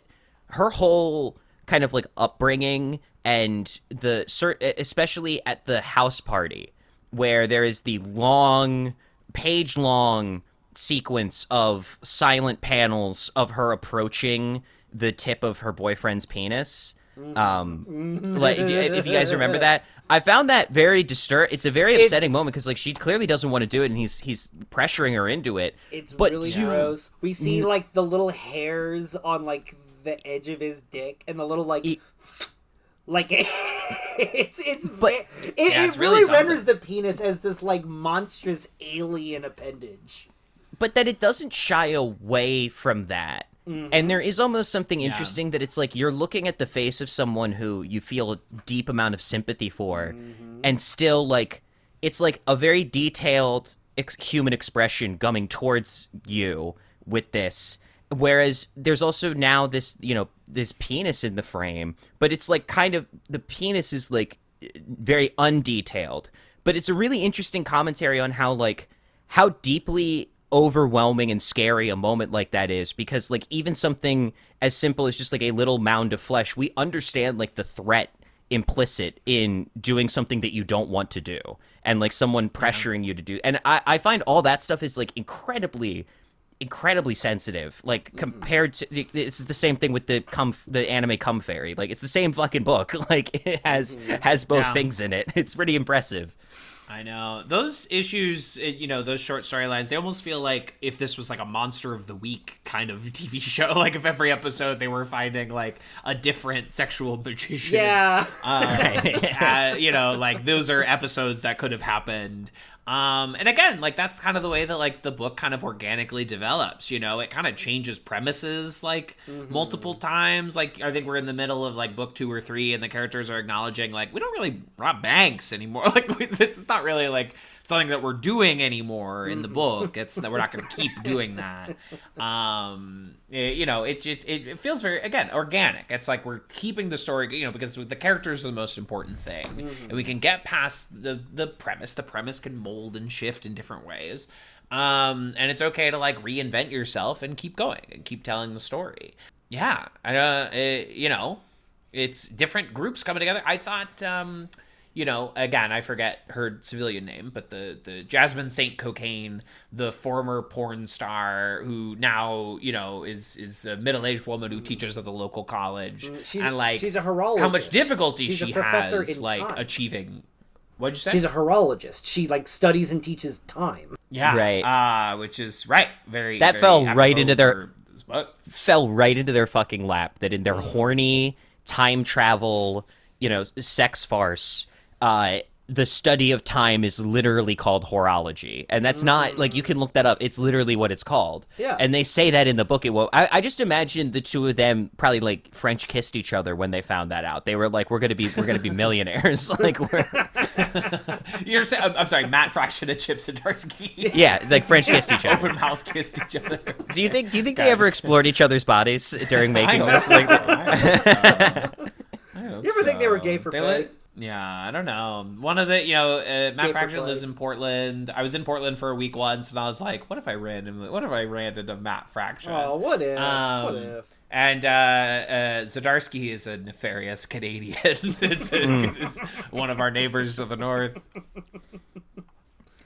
her whole kind of like upbringing and especially at the house party where there is the page-long sequence of silent panels of her approaching the tip of her boyfriend's penis. Like, if you guys remember that, I found that very it's a very upsetting moment because like she clearly doesn't want to do it and he's pressuring her into it.
It's really gross. We see like the little hairs on like the edge of his dick and the little like it really renders the penis as this like monstrous alien appendage,
but that it doesn't shy away from that. And there is almost something interesting that it's like you're looking at the face of someone who you feel a deep amount of sympathy for, and still like it's like a very detailed human expression coming towards you with this. Whereas there's also now this, this penis in the frame, but it's like kind of the penis is like very undetailed. But it's a really interesting commentary on how deeply overwhelming and scary a moment like that is, because like even something as simple as just like a little mound of flesh, we understand like the threat implicit in doing something that you don't want to do, and like someone pressuring you to do. And I find all that stuff is like incredibly sensitive, like compared to this is the same thing with the anime cum fairy. Like it's the same fucking book. Like it has both things in it. It's pretty impressive.
I know those issues, those short storylines, they almost feel like if this was like a Monster of the Week kind of TV show, like if every episode they were finding like a different sexual magician.
Yeah.
Like those are episodes that could have happened. And again, like that's kind of the way that like the book kind of organically develops, it kind of changes premises like multiple times. Like I think we're in the middle of like book 2 or 3 and the characters are acknowledging like we don't really rob banks anymore. Like it's not really like something that we're doing anymore in the book. It's that we're not going to keep doing that. It feels very, again, organic. It's like we're keeping the story, because the characters are the most important thing, and we can get past the premise. The premise can mold and shift in different ways, and it's okay to like reinvent yourself and keep going and keep telling the story. Yeah, it's different groups coming together. I thought. Again, I forget her civilian name, but the Jasmine Saint Cocaine, the former porn star who now, is a middle-aged woman who teaches at the local college.
She's
she's
a horologist.
How much difficulty
she's
she has, like,
time.
Achieving. What'd you say?
She's a horologist. She, like, studies and teaches time.
Yeah.
Right.
Which is, right, very,
that
very
fell right into their...
Fell
right into their fucking lap, that in their horny time travel, sex farce... the study of time is literally called horology, and that's not like, you can look that up. It's literally what it's called.
Yeah.
And they say that in the book. I just imagine the two of them probably like French kissed each other when they found that out. They were like, we're gonna be millionaires. Like
you're saying, I'm sorry, Matt Fraction and Chip Zdarsky.
Yeah, like French kissed each other.
Open mouth kissed each other.
Do you think they ever explored each other's bodies during making this?
I hope
You ever think they were gay for pay?
Yeah, I don't know. One of the, Matt Fraction lives in Portland. I was in Portland for a week once, and I was like, what if I ran into Matt Fraction?
Oh, what if? What if?
And Zdarsky is a nefarious Canadian. is one of our neighbors to the north.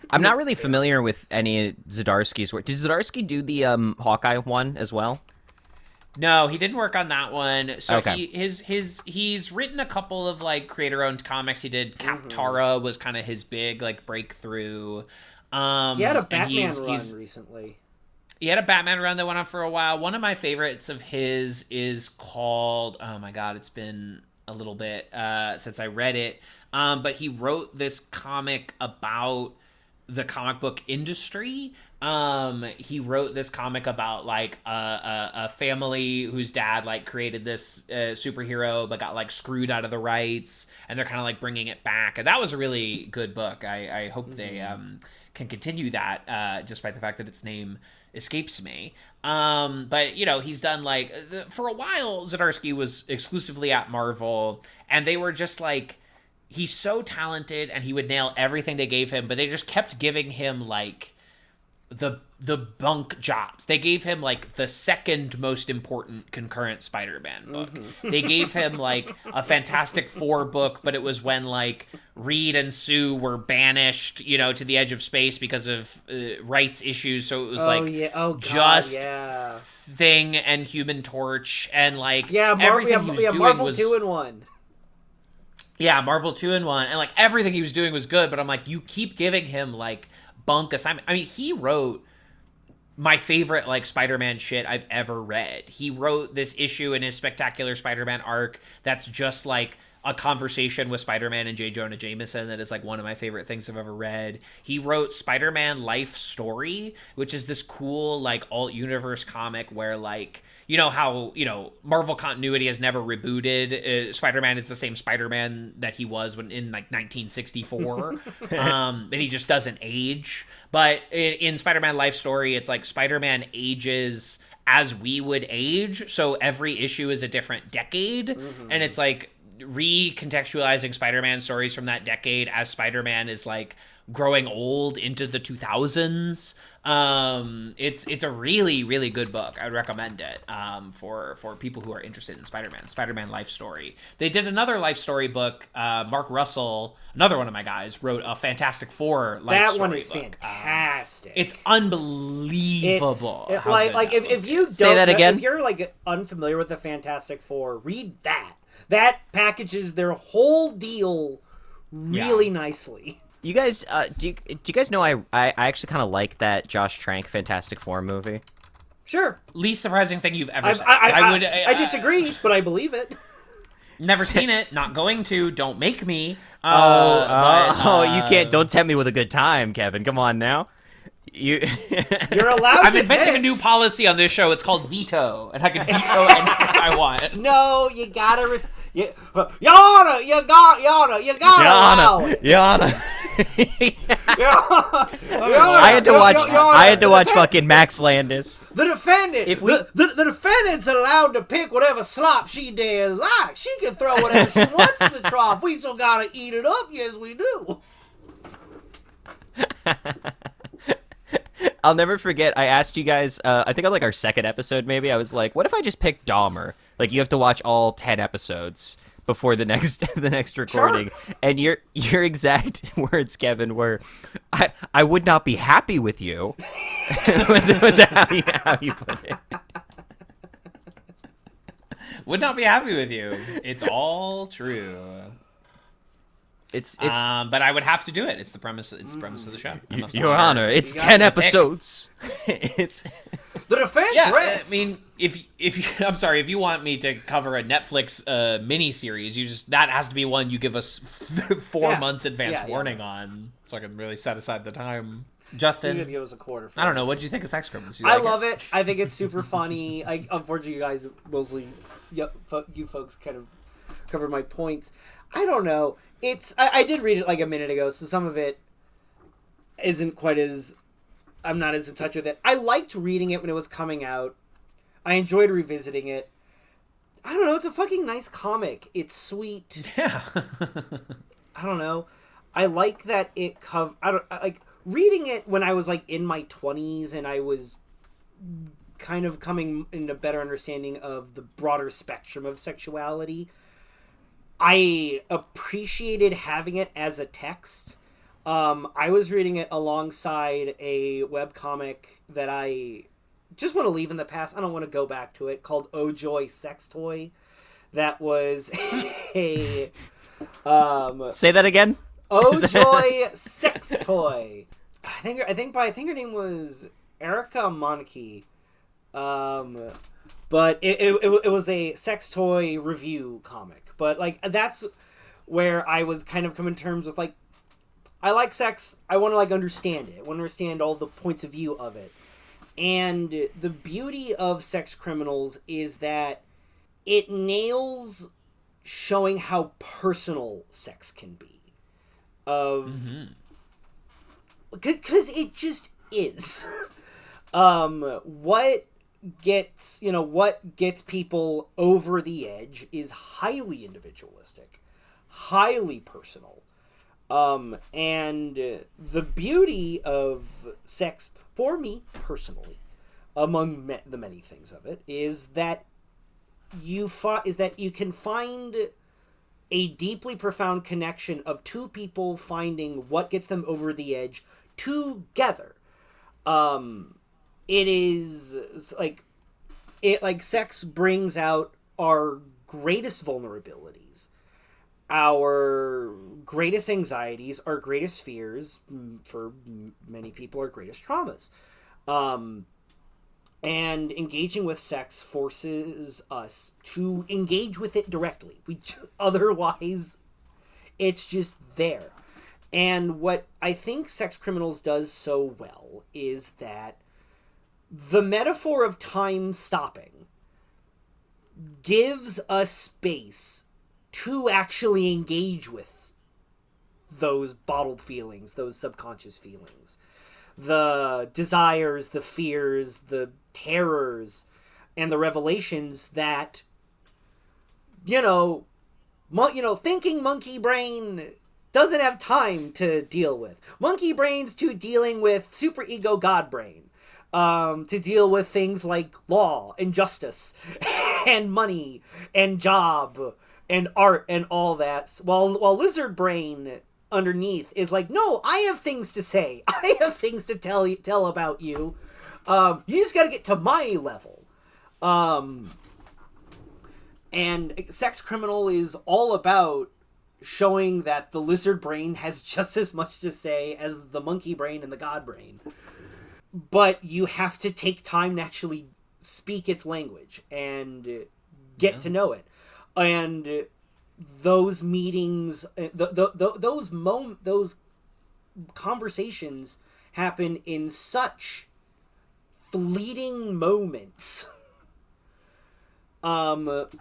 I'm not really familiar with any of Zdarsky's work. Did Zdarsky do the Hawkeye one as well?
No, he didn't work on that one. So
okay.
he's written a couple of like creator-owned comics. He did Captara was kind of his big like breakthrough.
He had a Batman run recently.
He had a Batman run that went on for a while. One of my favorites of his is called, oh my god, it's been a little bit since I read it. But he wrote this comic about the comic book industry. He wrote this comic about like a family whose dad like created this superhero but got like screwed out of the rights, and they're kind of like bringing it back, and that was a really good book. I hope they can continue that despite the fact that its name escapes me. But he's done like for a while Zdarsky was exclusively at Marvel, and they were just like, he's so talented and he would nail everything they gave him, but they just kept giving him like the bunk jobs. They gave him like the second most important concurrent Spider-Man book. They gave him like a Fantastic Four book, but it was when like Reed and Sue were banished, to the edge of space because of rights issues. So it was Thing and Human Torch, and like everything he was doing
Marvel
was
2-in-1.
Yeah, Marvel 2-in-1, and like everything he was doing was good, but I'm like, you keep giving him like bunk assignment. I mean, he wrote my favorite like Spider-Man shit I've ever read. He wrote this issue in his Spectacular Spider-Man arc that's just like a conversation with Spider-Man and J. Jonah Jameson that is like one of my favorite things I've ever read. He wrote Spider-Man Life Story, which is this cool like alt-universe comic where like, how, Marvel continuity has never rebooted. Spider-Man is the same Spider-Man that he was when in like 1964. And he just doesn't age. But in Spider-Man Life Story, it's like Spider-Man ages as we would age. So every issue is a different decade. And it's like recontextualizing Spider-Man stories from that decade as Spider-Man is like growing old into the 2000s. It's a really, really good book. I would recommend it for people who are interested in Spider-Man Life Story. They did another Life Story book. Mark Russell, another one of my guys, wrote a Fantastic Four Life Story book.
That one is fantastic.
It's unbelievable.
If you don't
say that again,
if you're like unfamiliar with the Fantastic Four, read that. That packages their whole deal really nicely.
You guys, do you guys know I actually kind of like that Josh Trank Fantastic Four movie?
Sure.
Least surprising thing you've ever said.
I disagree, but I believe it.
Never seen it. Not going to. Don't make me.
You can't. Don't tempt me with a good time, Kevin. Come on now. You're
allowed.
I'm inventing a new policy on this show. It's called veto, and I can veto anything I want.
No, you gotta. Your Honor, you gotta allow it.
Your Honor.
I
had to watch fucking Max Landis.
The defendant, the defendant's allowed to pick whatever slop she dares like. She can throw whatever she wants in the trough. We still gotta eat it up. Yes, we do.
I'll never forget. I asked you guys. I think on like our second episode, maybe I was like, "What if I just picked Dahmer? Like, you have to watch all 10 episodes before the next recording." Sure. And your exact words, Kevin, were, "I would not be happy with you." was how you put it.
Would not be happy with you. It's all true.
It's
but I would have to do it. It's the premise. It's the premise of the show.
Your Honor, it's 10 episodes. It's
the defense.
Yeah,
rests.
I mean, if I'm sorry, if you want me to cover a Netflix miniseries, that has to be one you give us 4 months advance warning on, so I can really set aside the time. Justin,
he's gonna give us a quarter.
I don't know. What do you think of Sex Criminals?
I love it. I think it's super funny. Unfortunately, you guys mostly, you folks kind of covered my points. I don't know. I did read it like a minute ago, so some of it isn't quite as... I'm not as in touch with it. I liked reading it when it was coming out. I enjoyed revisiting it. I don't know, it's a fucking nice comic. It's sweet.
Yeah.
I don't know. I like that it like reading it when I was like in my 20s and I was kind of coming into better understanding of the broader spectrum of sexuality. I appreciated having it as a text. I was reading it alongside a webcomic that I just want to leave in the past. I don't want to go back to it, called Oh Joy Sex Toy. That was a...
Say that again?
Oh Joy Sex Toy. I think her name was Erica Monke. But it was a sex toy review comic. But, like, that's where I was kind of coming to terms with, like, I like sex. I want to, like, understand it. I want to understand all the points of view of it. And the beauty of Sex Criminals is that it nails showing how personal sex can be. Because it just is. What gets people over the edge is highly individualistic, highly personal. And the beauty of sex, for me personally, among the many things of it, is that you can find a deeply profound connection of two people finding what gets them over the edge together. It is like sex brings out our greatest vulnerabilities, our greatest anxieties, our greatest fears, for many people, our greatest traumas. And engaging with sex forces us to engage with it directly. Otherwise, it's just there. And what I think Sex Criminals does so well is that the metaphor of time stopping gives us space to actually engage with those bottled feelings, those subconscious feelings, the desires, the fears, the terrors, and the revelations that, thinking monkey brain doesn't have time to deal with. Monkey brain's too dealing with super ego god brain. To deal with things like law and justice and money and job and art and all that. While lizard brain underneath is like, no, I have things to say. I have things to tell about you. You just got to get to my level. And Sex Criminal is all about showing that the lizard brain has just as much to say as the monkey brain and the god brain. But you have to take time to actually speak its language and get to know it. And those meetings, those conversations happen in such fleeting moments that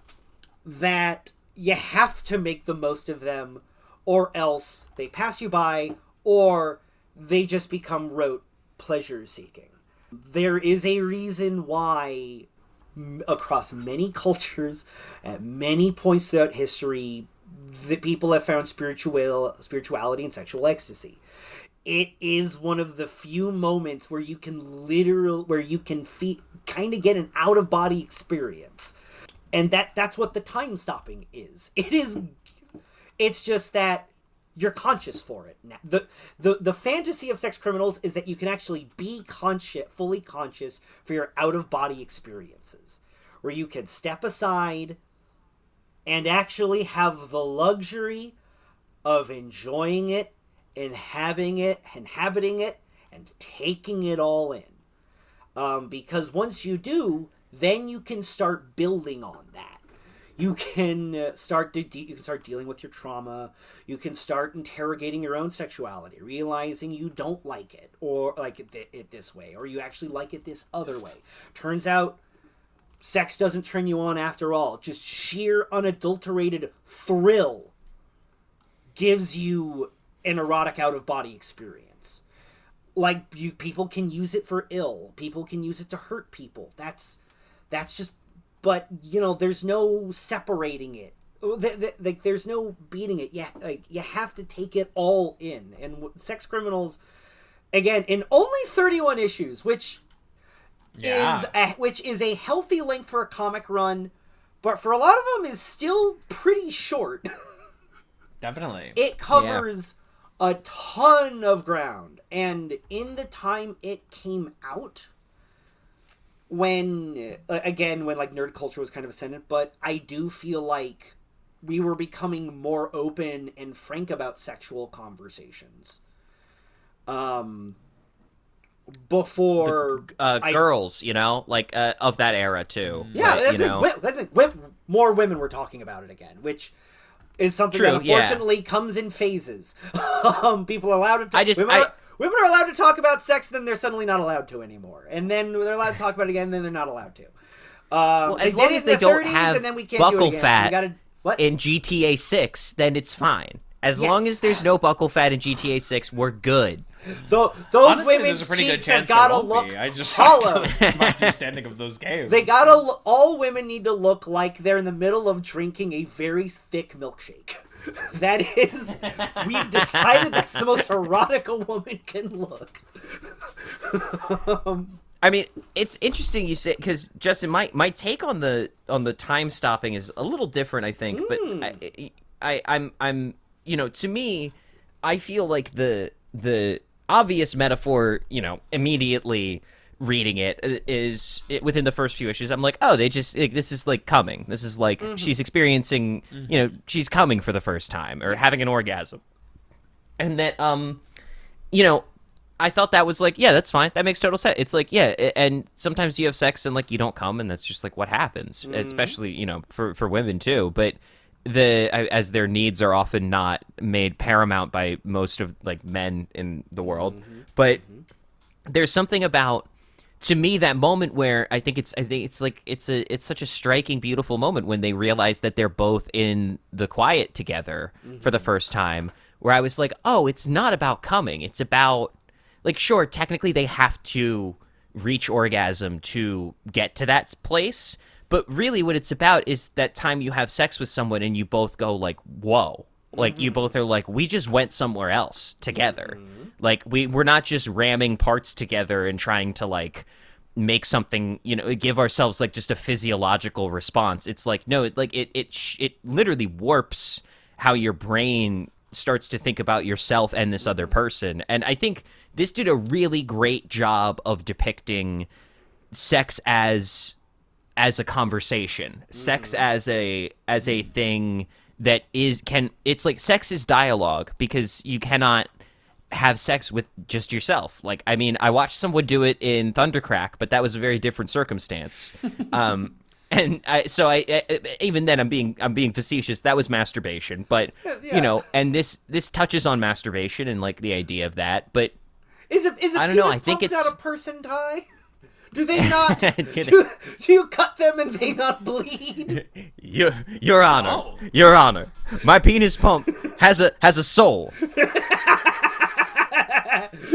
you have to make the most of them, or else they pass you by, or they just become rote pleasure-seeking. There is a reason why, across many cultures, at many points throughout history, that people have found spirituality and sexual ecstasy. It is one of the few moments where you can kind of get an out-of-body experience. And that's what the time stopping is. It's just that you're conscious for it. Now, the fantasy of sex criminals is that you can actually be fully conscious for your out-of-body experiences, where you can step aside and actually have the luxury of enjoying it, inhabiting it, and taking it all in. Because once you do, then you can start building on that. You can start dealing with your trauma. You can start interrogating your own sexuality, realizing you don't like it, or like it this way, or you actually like it this other way. Turns out, sex doesn't turn you on after all. Just sheer unadulterated thrill gives you an erotic out-of-body experience. Like, people can use it for ill. People can use it to hurt people. That's just... But, there's no separating it. There's no beating it. Yeah, you have to take it all in. And sex criminals, again, in only 31 issues, which is a healthy length for a comic run, but for a lot of them is still pretty short.
Definitely.
It covers a ton of ground. And in the time it came out, when like nerd culture was kind of ascendant, but I do feel like we were becoming more open and frank about sexual conversations. Before
girls, of that era too.
Yeah, more women were talking about it again, which is something that unfortunately comes in phases. People are allowed to. Women are allowed to talk about sex, then they're suddenly not allowed to anymore. And then they're allowed to talk about it again, then they're not allowed to.
As long as they don't have buckle fat
in
GTA 6, then it's fine. As long as there's no buckle fat in GTA 6, we're good.
Those
Honestly,
women's
there's a pretty good
cheeks
chance
have gotta
there won't
look
be. I just
hollow.
It's my understanding of those games.
All women need to look like they're in the middle of drinking a very thick milkshake. That is, we've decided that's the most erotic a woman can look.
I mean, it's interesting you say, because Justin, my take on the time stopping is a little different, I think. But I'm to me, I feel like the obvious metaphor, immediately reading it is within the first few issues. I'm like, oh, this is like coming. This is like she's experiencing, she's coming for the first time or having an orgasm, and that I thought that was like, yeah, that's fine. That makes total sense. It's like, yeah, and sometimes you have sex and like you don't come, and that's just like what happens, especially for women too. But as their needs are often not made paramount by most of like men in the world, but there's something about, to me, that moment where I think it's such a striking, beautiful moment when they realize that they're both in the quiet together for the first time, where I was like, oh, it's not about coming. It's about, like, sure, technically they have to reach orgasm to get to that place, but really what it's about is that time you have sex with someone and you both go like, whoa. Like, you both are like, we just went somewhere else together. Like, we're not just ramming parts together and trying to, like, make something, give ourselves, like, just a physiological response. It's like, no, it literally warps how your brain starts to think about yourself and this other person. And I think this did a really great job of depicting sex as a conversation, sex as a thing that it's like sex is dialogue, because you cannot have sex with just yourself. Like, I mean, I watched someone do it in Thundercrack, but that was a very different circumstance. And even then I'm being facetious. That was masturbation, but you know, and this touches on masturbation and like the idea of that. But
is a
I don't know. I
penis
think
pump
it's
not a person tie? Do they not? do you cut them and they not bleed?
Your Honor, Your Honor, my penis pump has a soul.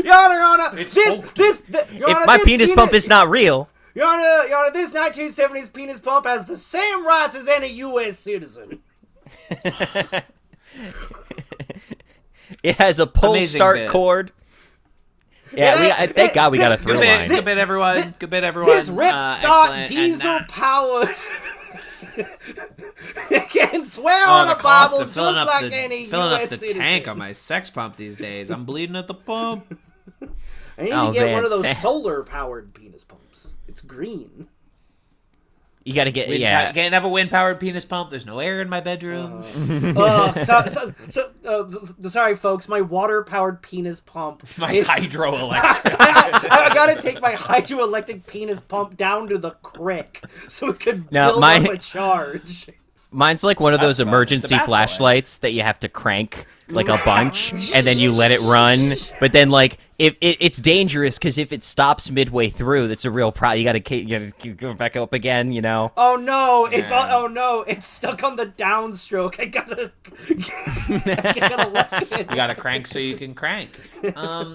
Your Honor,
If my penis pump is not real.
Your Honor, this 1970s penis pump has the same rights as any U.S. citizen.
It has a pull start cord. Yeah, thank God we got a through line.
Good bit, everyone.
This rip-start diesel-powered can swear on a Bible just like any
filling
U.S.
up the
citizen.
tank on my sex pump these days. I'm bleeding at the pump.
I need to get one of those solar-powered penis pumps. It's green.
You gotta get
Can't have a wind-powered penis pump. There's no air in my bedroom.
Sorry, folks. My water-powered penis pump.
My hydroelectric.
I gotta take my hydroelectric penis pump down to the creek so it can build up a charge.
Mine's like one of those emergency flashlights that you have to crank like a bunch, and then you let it run. But then, like, it's dangerous because if it stops midway through, that's a real problem. You gotta go back up again, you know.
Oh no! It's stuck on the downstroke. I gotta
You gotta crank so you can crank.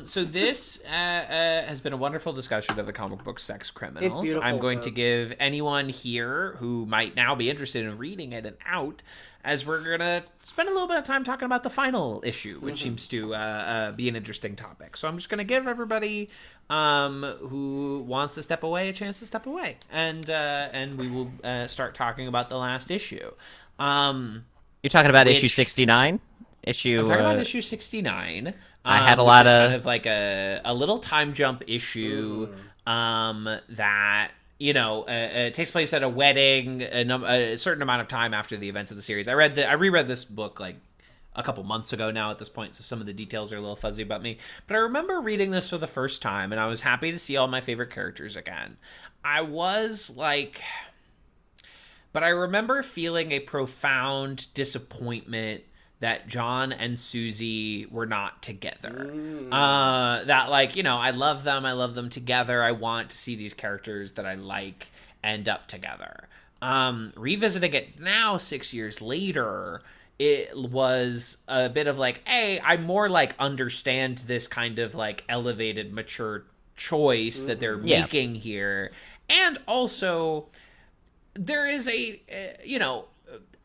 So this has been a wonderful discussion of the comic book Sex Criminals.
It's beautiful,
I'm going to
folks.
give anyone here who might now be interested in reading it an out, as we're gonna spend a little bit of time talking about the final issue, which seems to be an interesting topic. So I'm just gonna give everybody who wants to step away a chance to step away, and we will start talking about the last issue.
You're talking about issue 69.
I'm talking about issue 69.
I had a lot of
kind of like a little time jump issue that. You know, it takes place at a wedding a certain amount of time after the events of the series. I reread this book like a couple months ago now at this point, so some of the details are a little fuzzy about me. But I remember reading this for the first time, and I was happy to see all my favorite characters again. But I remember feeling a profound disappointment that John and Susie were not together. That, like, you know, I love them together. I want to see these characters that I like end up together. Revisiting it now, 6 years later, it was a bit of like, hey, I more like understand this kind of like elevated, mature choice that they're making here. And also, there is you know,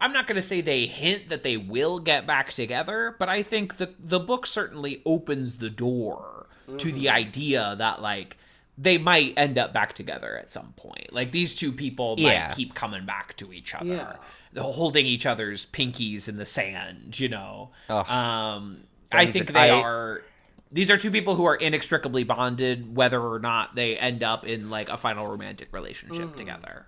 I'm not going to say they hint that they will get back together, but I think the book certainly opens the door to the idea that, like, they might end up back together at some point. Like, these two people might keep coming back to each other, holding each other's pinkies in the sand, you know. I think these are two people who are inextricably bonded, whether or not they end up in, like, a final romantic relationship together.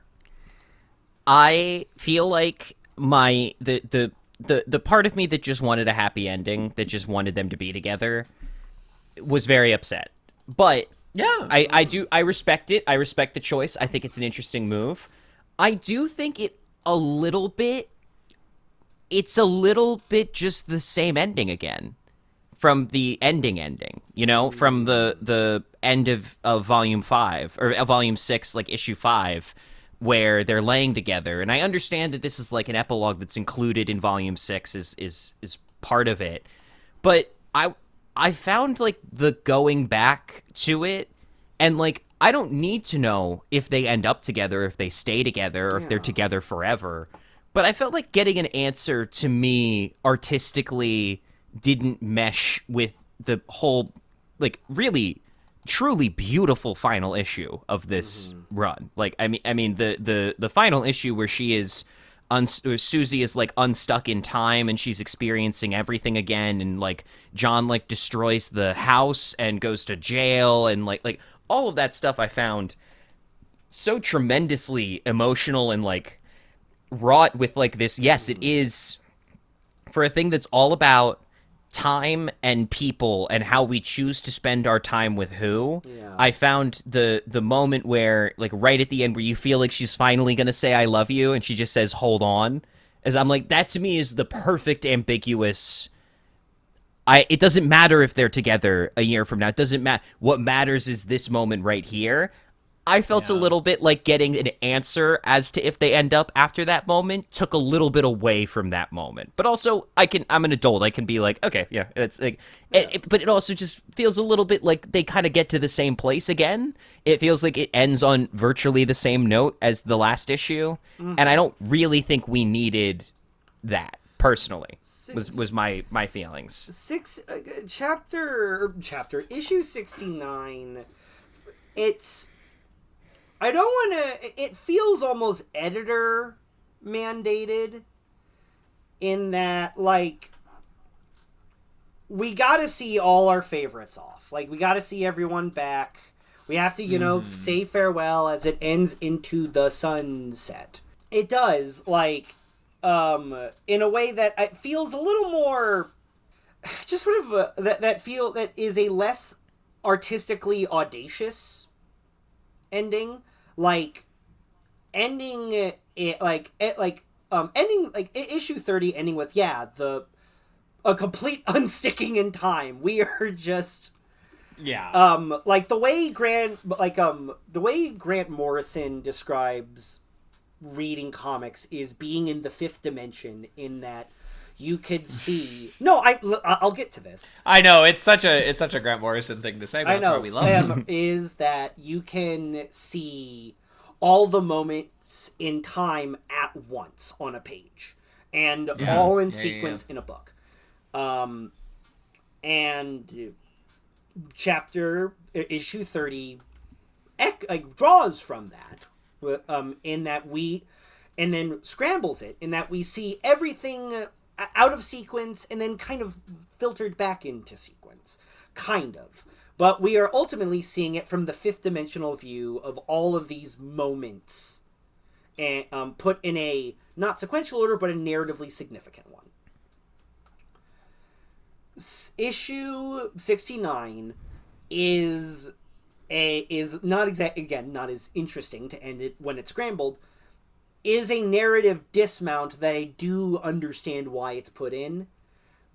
I feel like the part of me that just wanted a happy ending, that just wanted them to be together, was very upset. But
yeah,
I respect it. I respect the choice. I think it's an interesting move. I do think it's a little bit just the same ending again from the ending, you know, from the end of volume 5 or volume 6, like issue 5, where they're laying together. And I understand that this is like an epilogue that's included in volume 6 is part of it. But I found like the going back to it, and like I don't need to know if they end up together, if they stay together, or if they're together forever. But I felt like getting an answer to me artistically didn't mesh with the whole, like, really truly beautiful final issue of this run. Like, I mean the final issue where she is where Susie is like unstuck in time and she's experiencing everything again, and like John like destroys the house and goes to jail, and like all of that stuff I found so tremendously emotional and like wrought with like this. Yes, it is for a thing that's all about time and people and how we choose to spend our time with who.
Yeah.
I found the moment where, like, right at the end where you feel like she's finally gonna say I love you and she just says hold on, as I'm like, that to me is the perfect ambiguous. It doesn't matter if they're together a year from now. It doesn't matter. What matters is this moment right here. I felt a little bit like getting an answer as to if they end up after that moment took a little bit away from that moment. But also, I'm an adult. I can be like, okay, yeah, it's like, but it also just feels a little bit like they kind of get to the same place again. It feels like it ends on virtually the same note as the last issue, and I don't really think we needed that. Personally, was my feelings.
Issue 69. It's. I don't want to... It feels almost editor mandated in that, like, we got to see all our favorites off. Like, we got to see everyone back. We have to, say farewell as it ends into the sunset. It does, like, in a way that it feels a little more... Just sort of that is a less artistically audacious ending. Like, ending it, ending, like, issue 30 ending with, a complete unsticking in time. We are just...
Yeah.
Like, the way Grant Morrison describes reading comics is being in the fifth dimension, in that you could see... No, I'll get to this.
I know, it's such a Grant Morrison thing to say, but that's why we love him.
Is that you can see all the moments in time at once on a page, and all in sequence in a book. And issue 30 draws from that, in that and then scrambles it, in that we see everything out of sequence and then kind of filtered back into sequence, kind of. But we are ultimately seeing it from the fifth dimensional view of all of these moments, and put in a not sequential order, but a narratively significant one. Issue 69 is not not as interesting to end it when it's scrambled. Is a narrative dismount that I do understand why it's put in,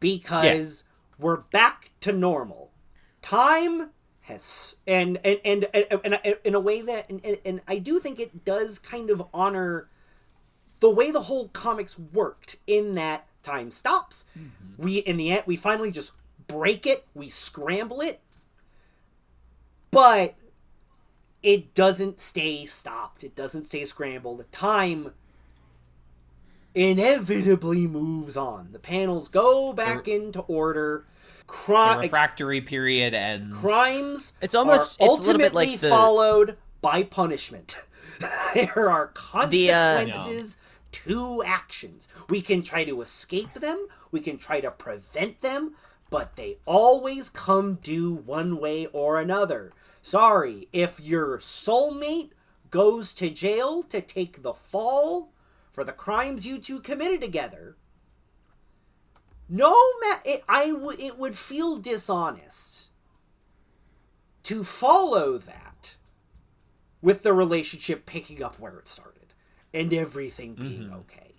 because we're back to normal. Time has and in a way that and I do think it does kind of honor the way the whole comics worked, in that time stops. We in the end we finally just break it, we scramble it, but it doesn't stay stopped. It doesn't stay scrambled. Time inevitably moves on. The panels go back into order.
The refractory period ends.
Crimes
it's almost
are
it's a little bit like
followed by punishment. There are consequences to actions. We can try to escape them. We can try to prevent them. But they always come due one way or another. Sorry, if your soulmate goes to jail to take the fall for the crimes you two committed together, it would feel dishonest to follow that with the relationship picking up where it started and everything being okay.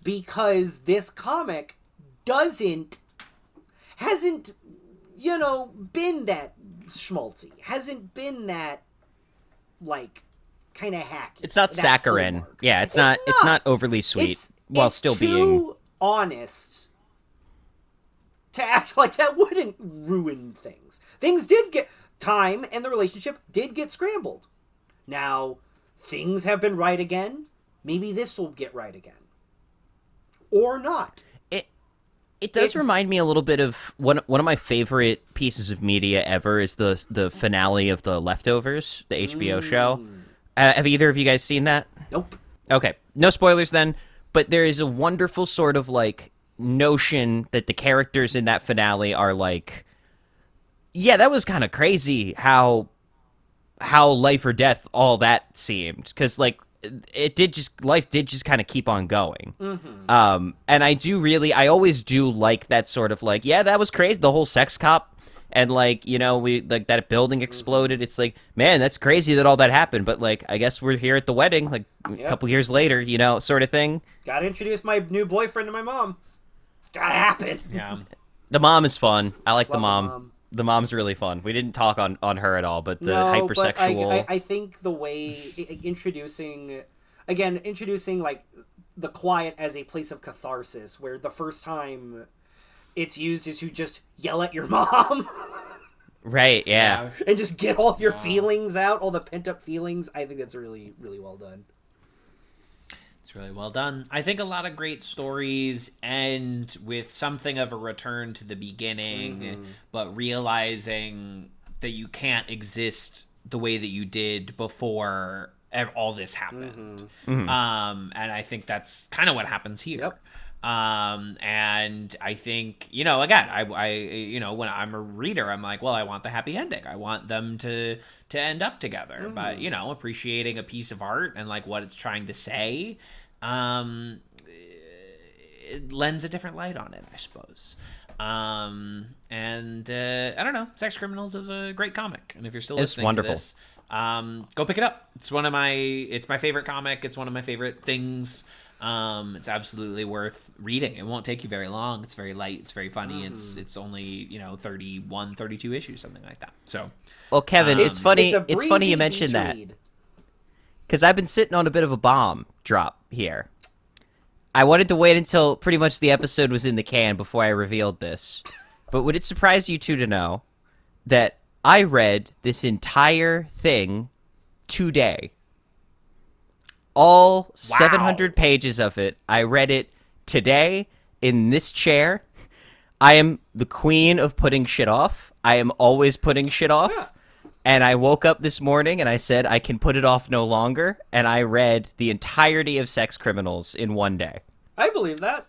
Because this comic hasn't been that schmaltzy, hasn't been that, like, kind of hacky.
It's not saccharine. Yeah, it's not overly sweet, while still being
honest to act like that wouldn't ruin things. Things did get... Time and the relationship did get scrambled. Now, things have been right again. Maybe this will get right again. Or not.
It does remind me a little bit of one of my favorite pieces of media ever is the finale of The Leftovers, the HBO show. Have either of you guys seen that?
Nope.
Okay, no spoilers then, but there is a wonderful sort of, like, notion that the characters in that finale are like, yeah, that was kind of crazy how life or death all that seemed, because, like, life did just kind of keep on going. And I always do like that sort of like, yeah, that was crazy. The whole sex cop and like, we like that building exploded. It's like, man, that's crazy that all that happened. But like, I guess we're here at the wedding, like a couple years later, sort of thing.
Gotta introduce my new boyfriend to my mom. Gotta happen.
Yeah.
The mom is fun. I like the
Love
mom. The mom's really fun. We didn't talk on her at all, but the
No,
hypersexual.
But I think the way introducing like the quiet as a place of catharsis, where the first time it's used is to just yell at your mom.
Right, yeah.
And just get all your feelings out, all the pent up feelings. I think that's really, really well done.
It's really well done. I think a lot of great stories end with something of a return to the beginning, but realizing that you can't exist the way that you did before all this happened. And I think that's kind of what happens here.
Yep.
And I think, again, I when I'm a reader, I'm like, well, I want the happy ending. I want them to end up together. But, appreciating a piece of art and like what it's trying to say, it lends a different light on it, I suppose. And I don't know, Sex Criminals is a great comic. And if you're still listening to this, go pick it up. It's my favorite comic. It's one of my favorite things. It's absolutely worth reading. It won't take you very long. It's very light. It's very funny. It's only 31, 32 issues, something like that. So,
well, Kevin, it's funny. It's funny you
breezy
mentioned that
read.
because I've been sitting on a bit of a bomb drop here. I wanted to wait until pretty much the episode was in the can before I revealed this, but would it surprise you two to know that I read this entire thing today? All 700 pages of it. I read it today in this chair. I am the queen of putting shit off. I am always putting shit off. Yeah. And I woke up this morning and I said I can put it off no longer. And I read the entirety of Sex Criminals in one day.
I believe that.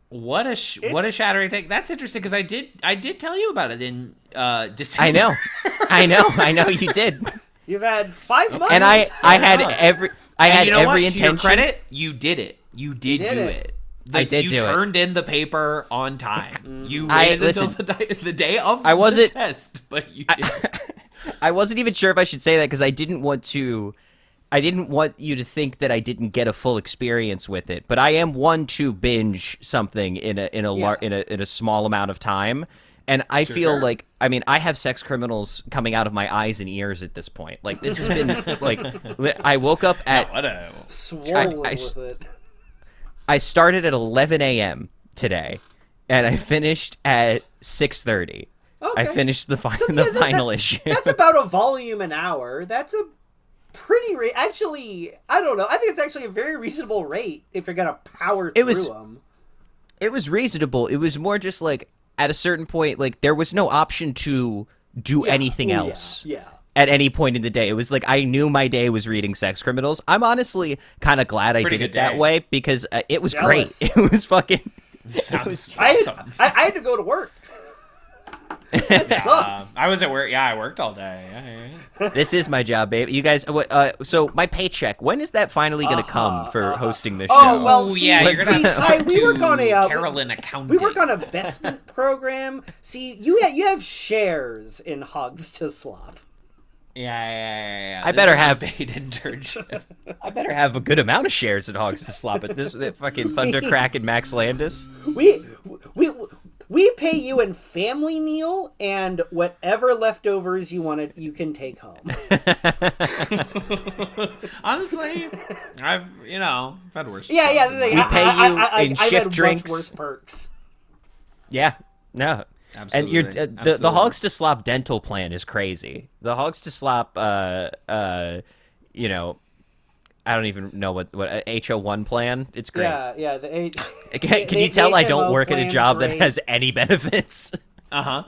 What a shattering thing. That's interesting because I did tell you about it in December.
I know you did.
You've had 5 months.
And I had every
intention.
To
your credit, you did it. You did do it. You turned in the paper on time. You waited until the day of the test, but you did.
I wasn't even sure if I should say that because I didn't want you to think that I didn't get a full experience with it. But I am one to binge something in a small amount of time. And I feel like, I have Sex Criminals coming out of my eyes and ears at this point. Like, this has been, like, I woke up at...
Swollen with it.
I started at 11 a.m. today, and I finished at 6:30. Okay. I finished the final issue.
That's about a volume an hour. That's a pretty... actually, I don't know. I think it's actually a very reasonable rate if you're going to power through them.
It was reasonable. It was more just, like... At a certain point, like, there was no option to do anything else at any point in the day. It was like I knew my day was reading Sex Criminals. I'm honestly kind of glad I did it that way because it was great. It was fucking...
Sounds awesome.
I had to go to work. It sucks.
I was at work. Yeah, I worked all day. Yeah.
This is my job, babe. You guys, so my paycheck, when is that finally going to come for hosting this show?
Oh, well, see,
you're going to have
we work on a
Carolyn accounting.
We work on an investment program. See, you have shares in Hogz to Slop.
Yeah.
I better have
paid internship.
I better have a good amount of shares in Hogz to Slop at this fucking Thundercrack and Max Landis.
We pay you in family meal and whatever leftovers you can take home.
Honestly, I've had worse.
Yeah.
We pay you in shift drinks.
Much worse perks.
Yeah, no.
Absolutely.
And the Hogz to Slop dental plan is crazy. The Hogz to Slop, I don't even know what HO1 plan. It's great.
Yeah.
Can you tell I don't work at a job that has any benefits?
And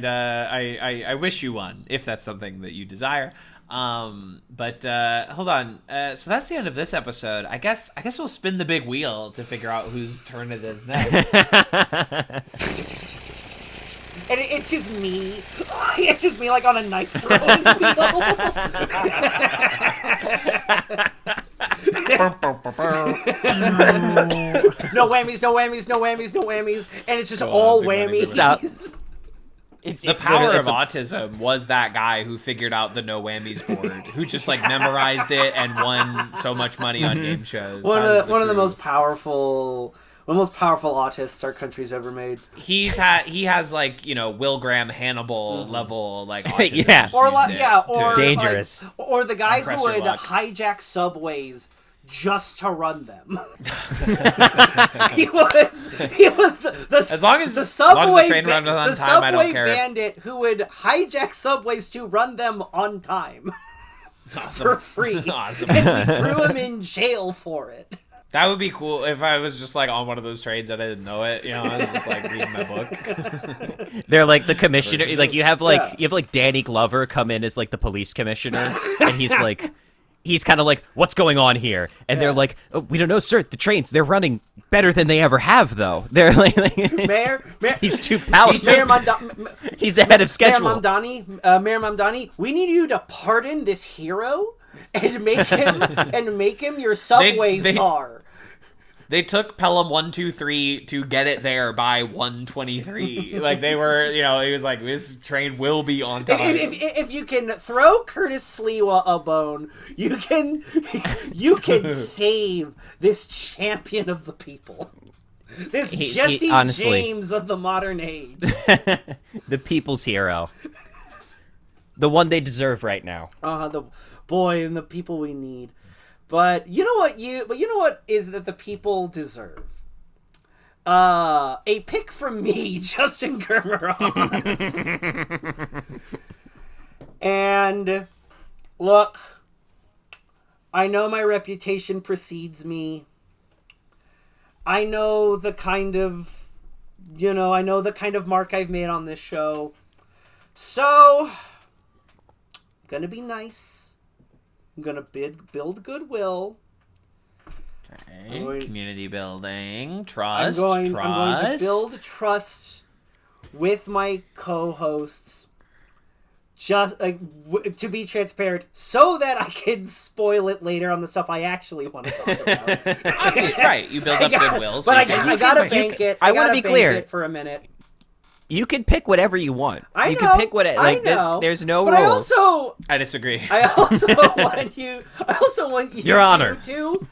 I wish you one if that's something that you desire. But hold on. So that's the end of this episode. I guess we'll spin the big wheel to figure out whose turn it is next.
and it's just me. It's just me, like, on a knife throwing wheel. No whammies, no whammies, no whammies, no whammies, and it's just all whammies.
Stop.
The power of autism was that guy who figured out the no whammies board, who just like memorized it and won so much money on game shows.
One of the most powerful autists our country's ever made.
He has like, you know, Will Graham Hannibal level like autism.
Yeah.
Or
dangerous.
Or the guy
Impress
who would
your luck.
hijack subways just to run them. he was the
As long as
the
the
subway
train runs on
the
time, I don't
subway
care.
bandit who would hijack subways to run them on time for free.
Awesome.
And we threw him in jail for it.
That would be cool if I was just like on one of those trains and I didn't know it. You know, I was just like reading my book.
They're like the commissioner. Like you have Danny Glover come in as like the police commissioner, and he's kind of like, what's going on here? And they're like, oh, we don't know, sir. The trains, they're running better than they ever have, though. They're like
Mayor,
he's too powerful. He's ahead of schedule.
Mayor Mamdani, we need you to pardon this hero and make him your subway czar.
They took Pelham 123 to get it there by 123. Like they were, you know, he was like, this train will be on time.
If you can throw Curtis Sliwa a bone, you can save this champion of the people. This Jesse
honestly,
James of the modern age.
The people's hero. The one they deserve right now.
The boy and the people we need. But you know what is that the people deserve? A pick from me, Justin Germerov. And look, I know my reputation precedes me. I know the kind of mark I've made on this show. So, I'm gonna be nice. I'm gonna build goodwill.
Okay. Community building, trust.
I'm going to build trust with my co-hosts, just to be transparent, so that I can spoil it later on the stuff I actually want to talk about.
Right, you build up goodwill. So
But I gotta bank it.
I want to be clear
for a minute.
You can pick whatever you want.
I
you
know,
can pick
I know,
there's no
but
rules.
I disagree.
I also want you.
Your Honor.
To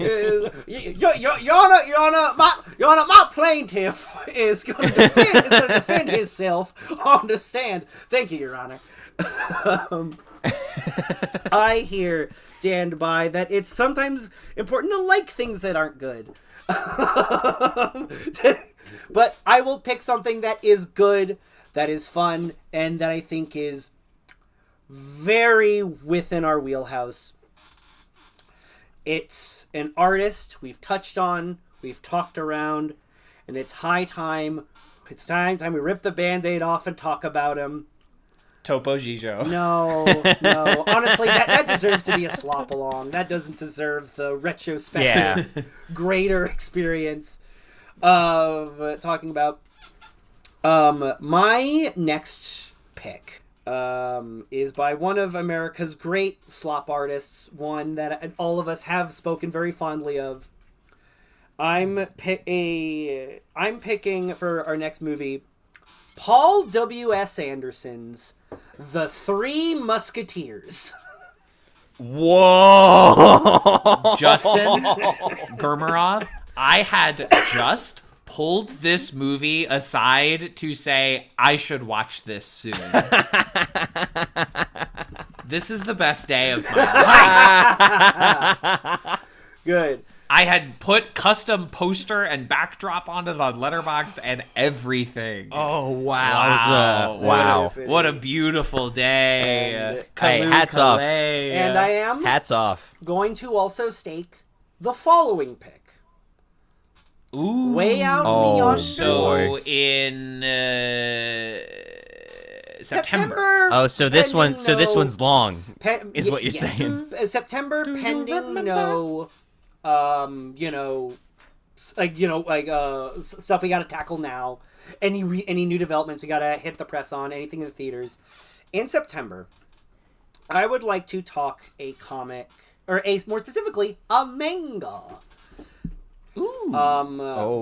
Your Honor, my plaintiff is going to defend himself on the stand. Thank you, Your Honor. I here stand by that it's sometimes important to like things that aren't good. But I will pick something that is good, that is fun, and that I think is very within our wheelhouse. It's an artist we've touched on, we've talked around, and it's high time. It's time we rip the Band-Aid off and talk about him.
Topo Gijo.
No. Honestly, that deserves to be a slop along. That doesn't deserve the retrospective, greater experience of talking about. My next pick is by one of America's great slop artists, one that all of us have spoken very fondly of. I'm picking for our next movie Paul W.S. Anderson's The Three Musketeers.
Whoa!
Justin Germerov, I had just pulled this movie aside to say I should watch this soon. This is the best day of my life.
Good.
I had put custom poster and backdrop on it on Letterboxd and everything.
Oh, wow. Wow.
What a beautiful day.
Hey, hats off.
And I am
Hats off.
going to also stake the following pick.
Ooh.
Way out in the yonder.
So in September.
Oh, so this one's long. Is what you're
yes.
saying.
September pending no like stuff we got to tackle now. Any new developments we got to hit the press on. Anything in the theaters. In September, I would like to talk a comic, or more specifically, a manga.
Ooh.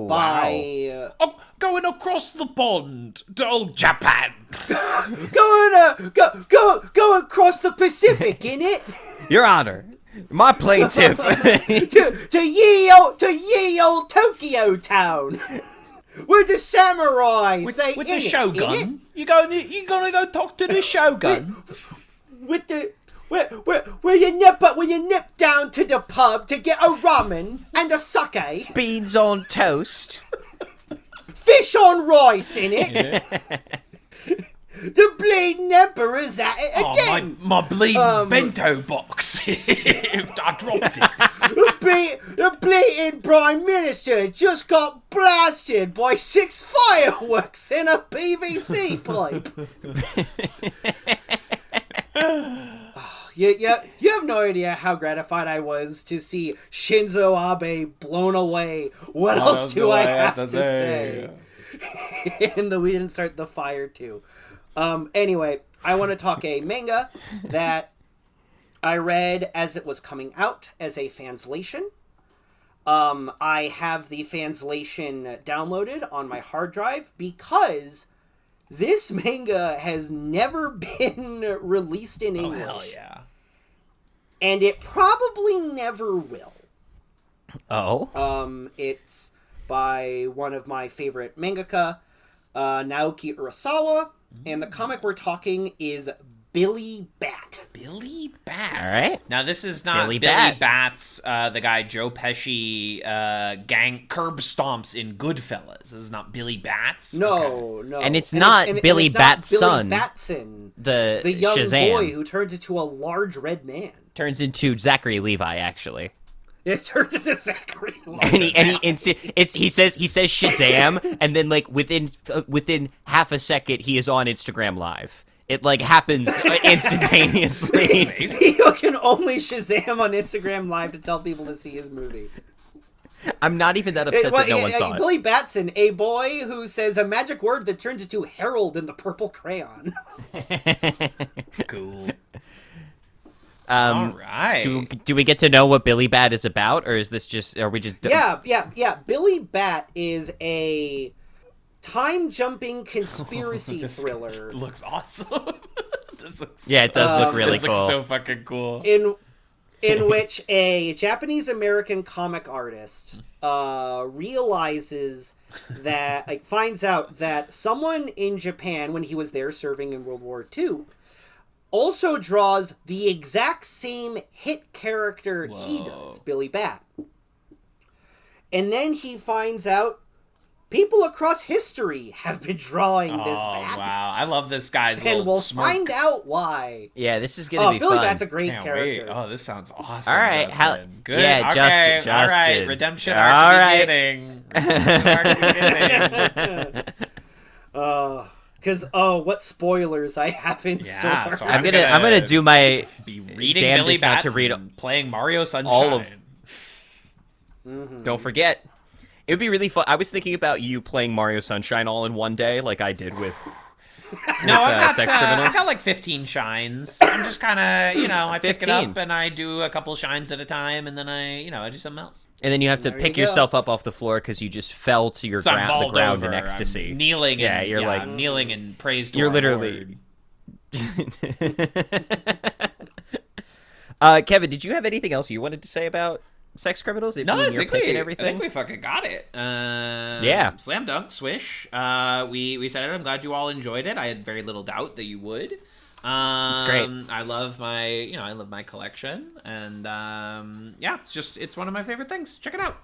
By
I'm going across the pond to old Japan.
go across the Pacific, innit?
Your Honor, my plaintiff.
to ye old Tokyo town. Where the samurai say
with
in
the
it,
shogun.
innit?
You gonna go talk to the shogun?
With the where you nip down to the pub to get a ramen and a sake,
Beans on toast.
fish on rice in it. The bleeding emperor's at it again.
Oh, my bleeding bento box. I dropped it.
The bleeding prime minister just got blasted by 6 fireworks in a PVC pipe. You have no idea how gratified I was to see Shinzo Abe blown away. What else do I have to say? And we didn't start the fire too. Anyway, I want to talk a manga that I read as it was coming out as a translation. I have the translation downloaded on my hard drive because this manga has never been released in English.
Oh, hell yeah.
And it probably never will.
Oh.
It's by one of my favorite mangaka, Naoki Urasawa, and the comic we're talking is Billy Bat.
Billy Bat.
All right.
Now this is not Billy Bat's, the guy Joe Pesci gang curb stomps in Goodfellas. This is not Billy Bat's.
No.
And it's not Billy Bat's son.
Billy Batson,
the
young
Shazam.
boy who turns into a large red man.
Turns into Zachary Levi, actually.
It turns into Zachary Levi.
He says Shazam, and then like within half a second he is on Instagram Live. It like happens instantaneously.
You can only Shazam on Instagram Live to tell people to see his movie.
I'm not even that upset that no one saw it.
Billy Batson, a boy who says a magic word that turns into Harold in the purple crayon.
Cool. All right.
Do we get to know what Billy Bat is about, or is this just? Are we just?
Yeah. Billy Bat is a time-jumping conspiracy thriller.
Looks awesome.
It does look really
this
cool.
Looks so fucking cool.
In which a Japanese-American comic artist realizes that, finds out that someone in Japan, when he was there serving in World War II, also draws the exact same hit character he does, Billy Bat. And then he finds out people across history have been drawing this bat.
Oh, wow. I love this guy's
and
little
we'll
smirk.
find out why.
Yeah, this is gonna be
Billy
fun.
Bat's a great
Can't
character.
wait. Oh, this sounds awesome.
All right,
Justin. Good.
Yeah,
okay.
Justin.
All right, redemption
All
arc
right.
beginning. Redemption arc beginning.
Because what spoilers I have in store.
So
I'm gonna do my
be reading
damnedest
Billy Bat
not to read
and playing Mario Sunshine.
all of. Don't forget, it would be really fun. I was thinking about you playing Mario Sunshine all in one day, like I did with.
No, I've
Sex Criminals.
got like 15 shines. I'm just kind of, I pick
15.
it up and I do a couple shines at a time, and then I do something else.
And then you have to
There
pick
you go.
yourself up off the floor because you just fell to your
So I'm
the
balled
ground
over.
in ecstasy.
I'm kneeling.
Yeah,
and,
you're like-
I'm kneeling and praise to
You're
our
literally-
Lord.
Kevin, did you have anything else you wanted to say about Sex Criminals?
No, I think
everything.
we fucking got it.
Yeah.
Slam dunk, swish. We said it. I'm glad you all enjoyed it. I had very little doubt that you would.
It's great.
I love my collection, and it's one of my favorite things. Check it out.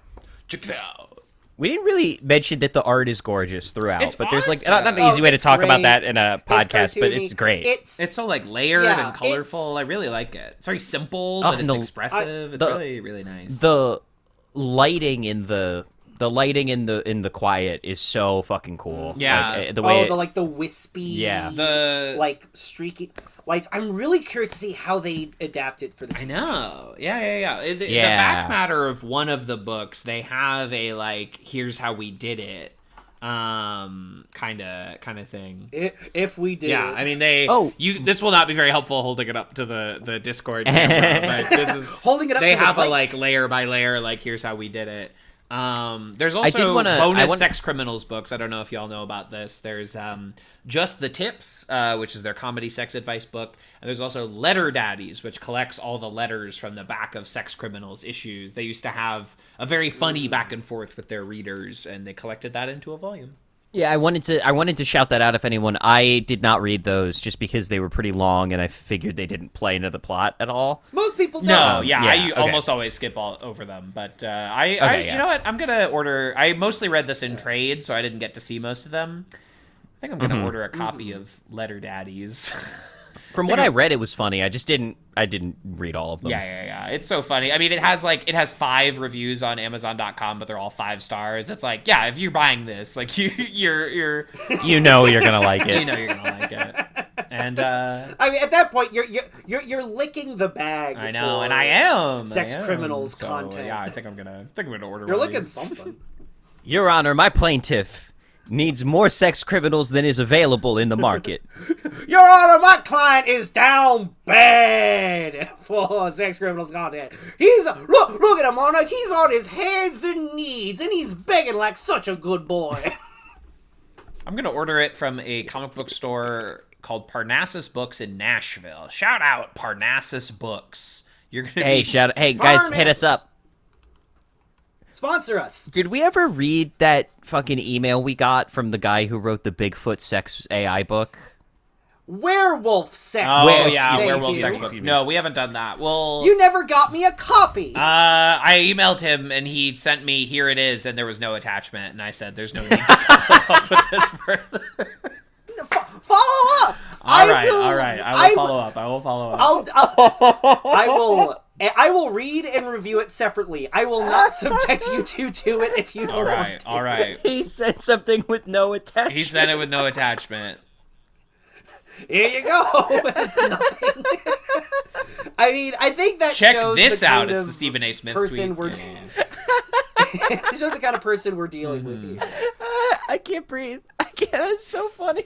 Check it out.
We didn't really mention that the art is gorgeous throughout,
It's
but there's
awesome.
not an easy way to
it's
talk about
great.
that in a podcast, but
cartoony.
it's great.
It's so layered
Yeah,
and colorful. I really like it. It's very simple,
Oh,
but
and
it's
the-
expressive. It's
the-
really, really nice.
The lighting in the the lighting in the quiet is so fucking cool.
Yeah.
the way
the wispy,
the
like streaky lights. I'm really curious to see how they adapt it for the TV.
I know. Yeah. The back matter of one of the books, they have a like, here's how we did it, kind of thing.
If we did,
yeah.
it.
I mean, this will not be very helpful holding it up to the Discord camera, but this is
holding it up.
They
to
have
the
a like layer by layer, like here's how we did it. There's also bonus Sex Criminals books. I don't know if y'all know about this. There's Just the Tips, which is their comedy sex advice book. And there's also Letter Daddies, which collects all the letters from the back of Sex Criminals issues. They used to have a very funny back and forth with their readers, and they collected that into a volume.
Yeah, I wanted to shout that out if anyone. I did not read those just because they were pretty long, and I figured they didn't play into the plot at all.
Most people don't.
No, I almost always skip all over them. But you know what? I'm gonna order. I mostly read this in trade, so I didn't get to see most of them. I think I'm gonna order a copy of Letter Daddies.
From what I read, it was funny. I didn't read all of them.
Yeah. It's so funny. I mean, it has 5 reviews on Amazon.com, but they're all 5 stars. It's like, yeah, if you're buying this, like you're
you know you're gonna like it.
You know you're gonna like it. And
I mean, at that point, you're licking the bag.
I know, and I am
Sex Criminals content.
Yeah, I think I'm gonna order.
You're licking something.
Your Honor, my plaintiff needs more sex criminals than is available in the market.
Your Honor, my client is down bad for Sex Criminals content. He's look at him, Honor. He's on his hands and knees, and he's begging like such a good boy.
I'm gonna order it from a comic book store called Parnassus Books in Nashville. Shout out Parnassus Books. You're gonna
hey guys, hit us up.
Sponsor us.
Did we ever read that fucking email we got from the guy who wrote the Bigfoot sex AI book?
Werewolf sex.
Oh yeah, werewolf sex book. No, we haven't done that. Well,
you never got me a copy.
I emailed him and he sent me, here it is, and there was no attachment, and I said there's no need to follow up with this further.
Follow up.
All right. I will follow up.
I will read and review it separately. I will not subject you two to it if you don't want to.
All right.
He sent something with no attachment.
He sent it with no attachment.
Here you go. That's nothing. I mean, I think that
check
shows
this
the
out.
kind
It's the Stephen A. Smith
person
tweet.
It shows the kind of person we're dealing with here.
I can't breathe. It's so funny.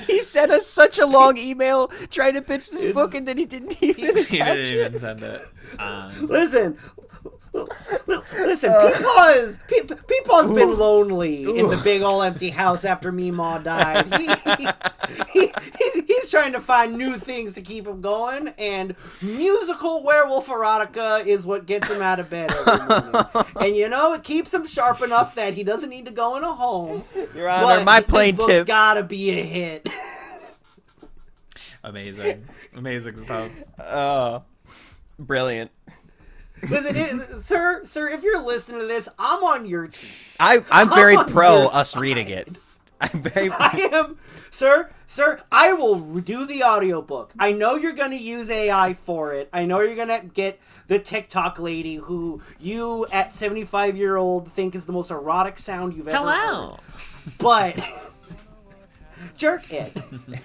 He sent us such a long email trying to pitch this book, and then he didn't even
send it.
Listen, Peepaw's been lonely in the big old empty house after Meemaw died. He's trying to find new things to keep him going, and musical werewolf erotica is what gets him out of bed every morning. And it keeps him sharp enough that he doesn't need to go in a home.
Your Honor, my plaintiff.
This book's gotta be a hit.
Amazing stuff.
Brilliant.
Listen, sir, if you're listening to this, I'm on your team.
I'm very pro us reading it.
I am, sir, I will do the audiobook. I know you're going to use AI for it. I know you're going to get the TikTok lady who you at 75-year-old think is the most erotic sound you've ever heard. But jerk it.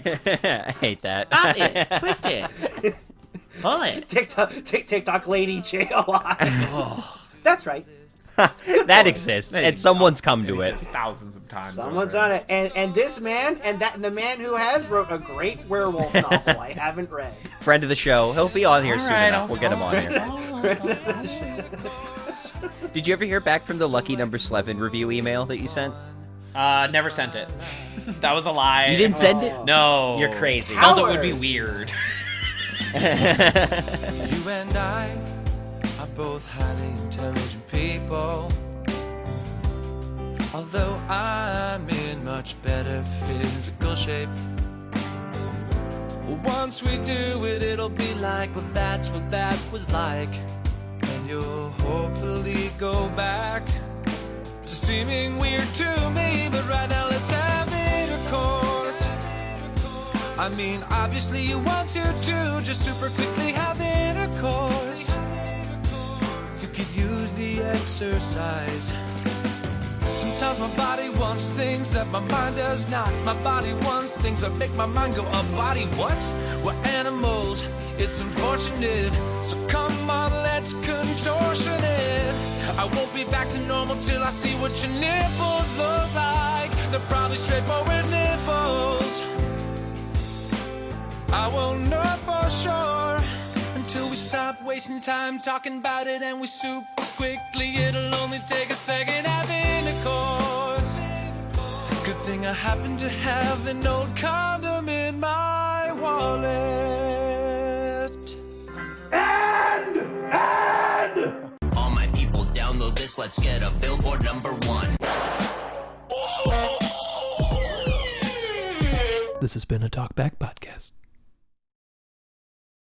I hate that.
Pop it. Twist it. Pull it.
TikTok lady JOI. That's right.
That exists, and someone's come to it
thousands of times.
Someone's on it, and this man, and the man who has wrote a great werewolf novel I haven't read.
Friend of the show, he'll be on here soon enough. We'll get him on here. Did you ever hear back from the Lucky Number 11 review email that you sent?
Never sent it. That was a lie.
You didn't send it?
No.
You're crazy.
Felt it would be weird.
You and I are both highly intelligent people. Although I'm in much better physical shape. Once we do it, it'll be like, well, that's what that was like. And you'll hopefully go back to seeming weird to me. But right now, let's have intercourse. I mean, obviously you want to too. Just super quickly have intercourse. You could use the exercise. Sometimes my body wants things that my mind does not. My body wants things that make my mind go, a body what? We're animals, it's unfortunate. So come on, let's contortion it. I won't be back to normal till I see what your nipples look like. They're probably straightforward nipples. I won't know for sure until we stop wasting time talking about it and we super quickly. It'll only take a second at intercourse. Good thing I happen to have an old condom in my wallet.
And all my people download this, let's get a Billboard #1.
This has been a Talkback Podcast.